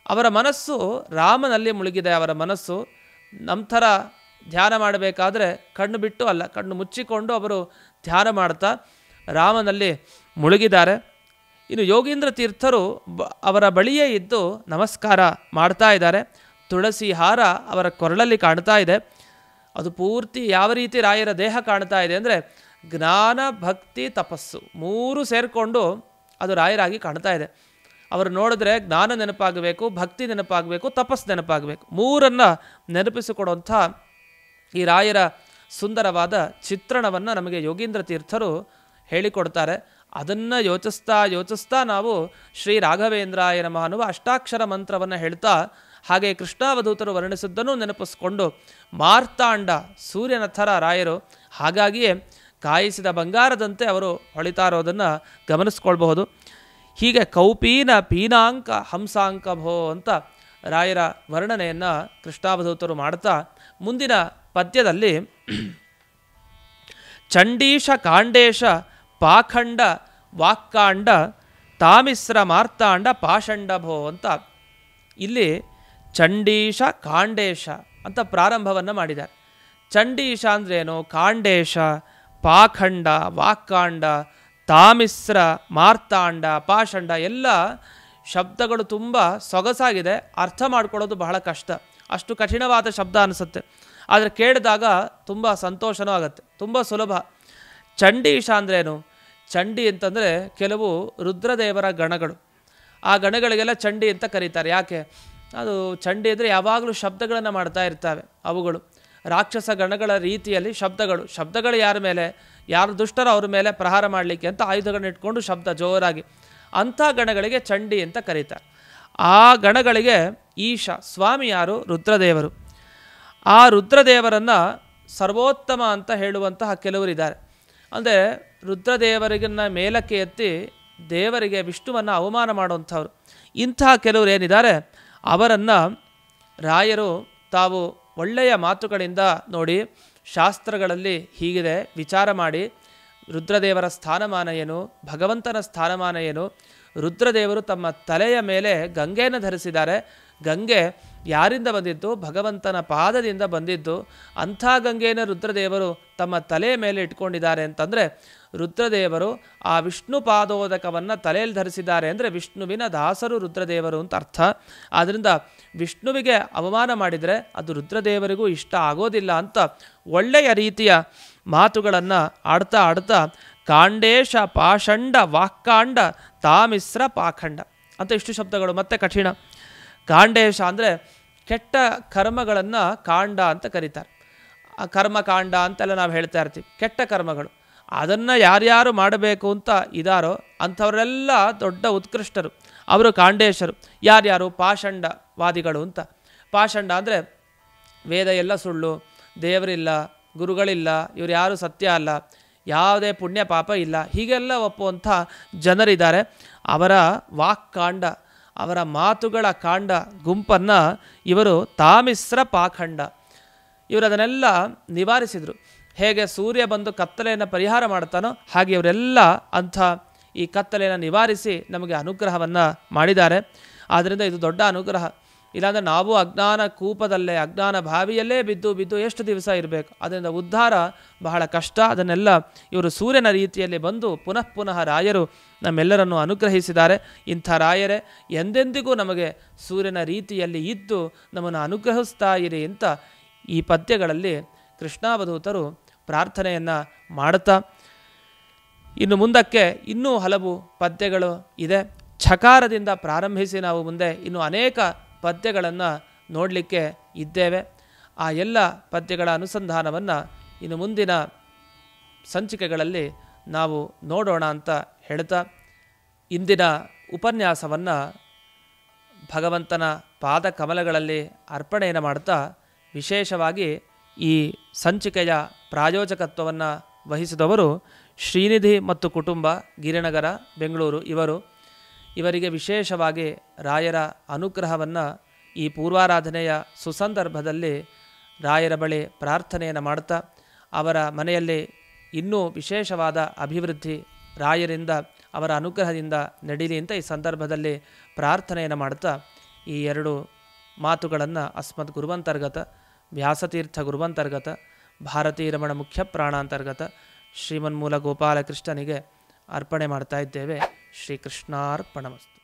ಅವರ ಮನಸ್ಸು ರಾಮನಲ್ಲಿ ಮುಳುಗಿದೆ. ಅವರ ಮನಸ್ಸು ನಮ್ಮ ಥರ ಧ್ಯಾನ ಮಾಡಬೇಕಾದ್ರೆ ಕಣ್ಣು ಬಿಟ್ಟು ಅಲ್ಲ, ಕಣ್ಣು ಮುಚ್ಚಿಕೊಂಡು ಅವರು ಧ್ಯಾನ ಮಾಡ್ತಾ ರಾಮನಲ್ಲಿ ಮುಳುಗಿದ್ದಾರೆ. ಇನ್ನು ಯೋಗೀಂದ್ರ ತೀರ್ಥರು ಅವರ ಬಳಿಯೇ ಇದ್ದು ನಮಸ್ಕಾರ ಮಾಡ್ತಾ ಇದ್ದಾರೆ. ತುಳಸಿ ಹಾರ ಅವರ ಕೊರಳಲ್ಲಿ ಕಾಣ್ತಾ ಇದೆ. ಅದು ಪೂರ್ತಿ ಯಾವ ರೀತಿ ರಾಯರ ದೇಹ ಕಾಣ್ತಾ ಇದೆ ಅಂದರೆ ಜ್ಞಾನ ಭಕ್ತಿ ತಪಸ್ಸು 3 ಸೇರಿಕೊಂಡು ಅದು ರಾಯರಾಗಿ ಕಾಣ್ತಾ ಇದೆ. ಅವರು ನೋಡಿದ್ರೆ ಜ್ಞಾನ ನೆನಪಾಗಬೇಕು, ಭಕ್ತಿ ನೆನಪಾಗಬೇಕು, ತಪಸ್ಸು ನೆನಪಾಗಬೇಕು. 3 ನೆನಪಿಸಿಕೊಡುವಂಥ ಈ ರಾಯರ ಸುಂದರವಾದ ಚಿತ್ರಣವನ್ನು ನಮಗೆ ಯೋಗೀಂದ್ರ ತೀರ್ಥರು ಹೇಳಿಕೊಡ್ತಾರೆ. ಅದನ್ನು ಯೋಚಿಸ್ತಾ ನಾವು ಶ್ರೀ ರಾಘವೇಂದ್ರಾಯ ನಮಃ ಅನ್ನುವ ಅಷ್ಟಾಕ್ಷರ ಮಂತ್ರವನ್ನು ಹೇಳ್ತಾ ಹಾಗೆ ಕೃಷ್ಣಾವಧೂತರು ವರ್ಣಿಸಿದ್ದನ್ನು ನೆನಪಿಸ್ಕೊಂಡು ಮಾರ್ತಾಂಡ ಸೂರ್ಯನ ಥರ ರಾಯರು, ಹಾಗಾಗಿಯೇ ಕಾಯಿಸಿದ ಬಂಗಾರದಂತೆ ಅವರು ಹೊಳಿತಾ ಇರೋದನ್ನು ಗಮನಿಸ್ಕೊಳ್ಬಹುದು. ಹೀಗೆ ಕೌಪೀನ ಪೀನಾಂಕ ಹಂಸಾಂಕ ಭೋ ಅಂತ ರಾಯರ ವರ್ಣನೆಯನ್ನು ಕೃಷ್ಣಾವಧೂತರು ಮಾಡ್ತಾ ಮುಂದಿನ ಪದ್ಯದಲ್ಲಿ ಚಂಡೀಶ ಕಾಂಡೇಶ ಪಾಖಂಡ ವಾಕ್ಕಾಂಡ ತಾಮಿಸ್ರ ಮಾರ್ತಾಂಡ ಪಾಷಂಡಭೋ ಅಂತ ಇಲ್ಲಿ ಚಂಡೀಶ ಕಾಂಡೇಶ ಅಂತ ಪ್ರಾರಂಭವನ್ನು ಮಾಡಿದ್ದಾರೆ. ಚಂಡೀಶ ಅಂದ್ರೇನು, ಕಾಂಡೇಶ, ಪಾಖಂಡ, ವಾಕ್ಕಾಂಡ, ತಾಮಿಸ್ರ, ಮಾರ್ತಾಂಡ, ಪಾಷಂಡ ಎಲ್ಲ ಶಬ್ದಗಳು ತುಂಬ ಸೊಗಸಾಗಿದೆ. ಅರ್ಥ ಮಾಡ್ಕೊಳ್ಳೋದು ಬಹಳ ಕಷ್ಟ, ಅಷ್ಟು ಕಠಿಣವಾದ ಶಬ್ದ ಅನಿಸುತ್ತೆ. ಆದರೆ ಕೇಳಿದಾಗ ತುಂಬ ಸಂತೋಷನೂ ಆಗುತ್ತೆ, ತುಂಬ ಸುಲಭ. ಚಂಡೀಶ ಅಂದ್ರೇನು? ಚಂಡಿ ಅಂತಂದರೆ ಕೆಲವು ರುದ್ರದೇವರ ಗಣಗಳು, ಆ ಗಣಗಳಿಗೆಲ್ಲ ಚಂಡಿ ಅಂತ ಕರೀತಾರೆ. ಯಾಕೆ ಅದು ಚಂಡಿ ಅಂದರೆ ಯಾವಾಗಲೂ ಶಬ್ದಗಳನ್ನು ಮಾಡ್ತಾ ಇರ್ತವೆ ಅವುಗಳು. ರಾಕ್ಷಸ ಗಣಗಳ ರೀತಿಯಲ್ಲಿ ಶಬ್ದಗಳು ಯಾರ ಮೇಲೆ, ಯಾರು ದುಷ್ಟರೋ ಅವ್ರ ಮೇಲೆ ಪ್ರಹಾರ ಮಾಡಲಿಕ್ಕೆ ಅಂತ ಆಯುಧಗಳನ್ನ ಇಟ್ಕೊಂಡು ಶಬ್ದ ಜೋರಾಗಿ, ಅಂಥ ಗಣಗಳಿಗೆ ಚಂಡಿ ಅಂತ ಕರೀತಾರೆ. ಆ ಗಣಗಳಿಗೆ ಈಶ ಸ್ವಾಮಿ ಯಾರು? ರುದ್ರದೇವರು. ಆ ರುದ್ರದೇವರನ್ನು ಸರ್ವೋತ್ತಮ ಅಂತ ಹೇಳುವಂತಹ ಕೆಲವರಿದ್ದಾರೆ. ಅಂದರೆ ರುದ್ರದೇವರಿಗನ್ನ ಮೇಲಕ್ಕೆ ಎತ್ತಿ ದೇವರಿಗೆ ವಿಷ್ಣುವನ್ನು ಅವಮಾನ ಮಾಡುವಂಥವ್ರು. ಇಂತಹ ಕೆಲವರು ಏನಿದ್ದಾರೆ ಅವರನ್ನು ರಾಯರು ತಾವು ಒಳ್ಳೆಯ ಮಾತುಗಳಿಂದ ನೋಡಿ, ಶಾಸ್ತ್ರಗಳಲ್ಲಿ ಹೀಗಿದೆ ವಿಚಾರ ಮಾಡಿ, ರುದ್ರದೇವರ ಸ್ಥಾನಮಾನ ಏನು, ಭಗವಂತನ ಸ್ಥಾನಮಾನ ಏನು, ರುದ್ರದೇವರು ತಮ್ಮ ತಲೆಯ ಮೇಲೆ ಗಂಗೆಯನ್ನು ಧರಿಸಿದ್ದಾರೆ. ಗಂಗೆ ಯಾರಿಂದ ಬಂದಿದ್ದು? ಭಗವಂತನ ಪಾದದಿಂದ ಬಂದಿದ್ದು. ಅಂಥ ಗಂಗೆಯನ್ನು ರುದ್ರದೇವರು ತಮ್ಮ ತಲೆಯ ಮೇಲೆ ಇಟ್ಕೊಂಡಿದ್ದಾರೆ ಅಂತಂದರೆ ರುದ್ರದೇವರು ಆ ವಿಷ್ಣು ಪಾದೋದಕವನ್ನು ತಲೆಯಲ್ಲಿ ಧರಿಸಿದ್ದಾರೆ ಅಂದರೆ ವಿಷ್ಣುವಿನ ದಾಸರು ರುದ್ರದೇವರು ಅಂತ ಅರ್ಥ. ಆದ್ದರಿಂದ ವಿಷ್ಣುವಿಗೆ ಅವಮಾನ ಮಾಡಿದರೆ ಅದು ರುದ್ರದೇವರಿಗೂ ಇಷ್ಟ ಆಗೋದಿಲ್ಲ ಅಂತ ಒಳ್ಳೆಯ ರೀತಿಯ ಮಾತುಗಳನ್ನು ಆಡ್ತಾ ಕಾಂಡೇಶ ಪಾಷಂಡ ವಾಕ್ಕಾಂಡ ತಾಮಿಸ್ರ ಪಾಖಂಡ ಅಂತ ಇಷ್ಟು ಶಬ್ದಗಳು. ಮತ್ತೆ ಕಠಿಣ. ಕಾಂಡೇಶ ಅಂದರೆ ಕೆಟ್ಟ ಕರ್ಮಗಳನ್ನು ಕಾಂಡ ಅಂತ ಕರೀತಾರೆ. ಆ ಕರ್ಮಕಾಂಡ ಅಂತೆಲ್ಲ ನಾವು ಹೇಳ್ತಾ ಇರ್ತೀವಿ. ಕೆಟ್ಟ ಕರ್ಮಗಳು ಅದನ್ನು ಯಾರ್ಯಾರು ಮಾಡಬೇಕು ಅಂತ ಇದ್ದಾರೋ ಅಂಥವರೆಲ್ಲ ದೊಡ್ಡ ಉತ್ಕೃಷ್ಟರು, ಅವರು ಕಾಂಡೇಶರು. ಯಾರ್ಯಾರು? ಪಾಷಂಡವಾದಿಗಳು ಅಂತ. ಪಾಷಂಡ ಅಂದರೆ ವೇದ ಎಲ್ಲ ಸುಳ್ಳು, ದೇವರಿಲ್ಲ, ಗುರುಗಳಿಲ್ಲ, ಇವರು ಯಾರು ಸತ್ಯ ಅಲ್ಲ, ಯಾವುದೇ ಪುಣ್ಯ ಪಾಪ ಇಲ್ಲ, ಹೀಗೆಲ್ಲ ಒಪ್ಪುವಂಥ ಜನರಿದ್ದಾರೆ. ಅವರ ವಾಕ್ಕಾಂಡ, ಅವರ ಮಾತುಗಳ ಕಾಂಡ ಗುಂಪನ್ನು ಇವರು ತಾಮಿಸ್ರ ಪಾಖಂಡ, ಇವರು ಅದನ್ನೆಲ್ಲ ನಿವಾರಿಸಿದರು. ಹೇಗೆ ಸೂರ್ಯ ಬಂದು ಕತ್ತಲೆಯನ್ನು ಪರಿಹಾರ ಮಾಡ್ತಾನೋ ಹಾಗೆ ಇವರೆಲ್ಲ ಅಂಥ ಈ ಕತ್ತಲೆಯನ್ನು ನಿವಾರಿಸಿ ನಮಗೆ ಅನುಗ್ರಹವನ್ನು ಮಾಡಿದ್ದಾರೆ. ಆದ್ದರಿಂದ ಇದು ದೊಡ್ಡ ಅನುಗ್ರಹ. ಇಲ್ಲಾಂದರೆ ನಾವು ಅಜ್ಞಾನ ಕೂಪದಲ್ಲೇ, ಅಜ್ಞಾನ ಬಾವಿಯಲ್ಲೇ ಬಿದ್ದು ಎಷ್ಟು ದಿವಸ ಇರಬೇಕು. ಅದರಿಂದ ಉದ್ಧಾರ ಬಹಳ ಕಷ್ಟ. ಅದನ್ನೆಲ್ಲ ಇವರು ಸೂರ್ಯನ ರೀತಿಯಲ್ಲಿ ಬಂದು ಪುನಃ ರಾಯರು ನಮ್ಮೆಲ್ಲರನ್ನು ಅನುಗ್ರಹಿಸಿದ್ದಾರೆ. ಇಂಥ ರಾಯರೇ ಎಂದೆಂದಿಗೂ ನಮಗೆ ಸೂರ್ಯನ ರೀತಿಯಲ್ಲಿ ಇದ್ದು ನಮ್ಮನ್ನು ಅನುಗ್ರಹಿಸ್ತಾ ಇರಿ ಅಂತ ಈ ಪದ್ಯಗಳಲ್ಲಿ ಕೃಷ್ಣಾವಧೂತರು ಪ್ರಾರ್ಥನೆಯನ್ನು ಮಾಡುತ್ತಾ, ಇನ್ನು ಮುಂದಕ್ಕೆ ಇನ್ನೂ ಹಲವು ಪದ್ಯಗಳು ಇದೆ. ಛಕಾರದಿಂದ ಪ್ರಾರಂಭಿಸಿ ನಾವು ಮುಂದೆ ಇನ್ನು ಅನೇಕ ಪದ್ಯಗಳನ್ನು ನೋಡಲಿಕ್ಕೆ ಇದ್ದೇವೆ. ಆ ಎಲ್ಲ ಪದ್ಯಗಳ ಅನುಸಂಧಾನವನ್ನು ಇನ್ನು ಮುಂದಿನ ಸಂಚಿಕೆಗಳಲ್ಲಿ ನಾವು ನೋಡೋಣ ಅಂತ ಹೇಳ್ತಾ, ಇಂದಿನ ಉಪನ್ಯಾಸವನ್ನು ಭಗವಂತನ ಪಾದ ಕಮಲಗಳಲ್ಲಿ ಅರ್ಪಣೆಯನ್ನು ಮಾಡ್ತಾ, ವಿಶೇಷವಾಗಿ ಈ ಸಂಚಿಕೆಯ ಪ್ರಾಯೋಜಕತ್ವವನ್ನು ವಹಿಸಿದವರು ಶ್ರೀನಿಧಿ ಮತ್ತು ಕುಟುಂಬ, ಗಿರಿನಗರ, ಬೆಂಗಳೂರು. ಇವರಿಗೆ ವಿಶೇಷವಾಗಿ ರಾಯರ ಅನುಗ್ರಹವನ್ನು ಈ ಪೂರ್ವಾರಾಧನೆಯ ಸುಸಂದರ್ಭದಲ್ಲಿ ರಾಯರ ಬಳಿ ಪ್ರಾರ್ಥನೆಯನ್ನು ಮಾಡ್ತಾ, ಅವರ ಮನೆಯಲ್ಲಿ ಇನ್ನೂ ವಿಶೇಷವಾದ ಅಭಿವೃದ್ಧಿ ರಾಯರಿಂದ, ಅವರ ಅನುಗ್ರಹದಿಂದ ನಡೀಲಿ ಅಂತ ಈ ಸಂದರ್ಭದಲ್ಲಿ ಪ್ರಾರ್ಥನೆಯನ್ನು ಮಾಡ್ತಾ, ಈ ಎರಡು ಮಾತುಗಳನ್ನು ಅಸ್ಮದ್ ಗುರುವಂತರ್ಗತ, ವ್ಯಾಸತೀರ್ಥ ಗುರುವಂತರ್ಗತ, ಭಾರತೀರಮಣ ಮುಖ್ಯ ಪ್ರಾಣಾಂತರ್ಗತ ಶ್ರೀಮನ್ಮೂಲ ಗೋಪಾಲಕೃಷ್ಣನಿಗೆ ಅರ್ಪಣೆ ಮಾಡ್ತಾ ಇದ್ದೇವೆ. ಶ್ರೀಕೃಷ್ಣಾರ್ಪಣಮಸ್ತು.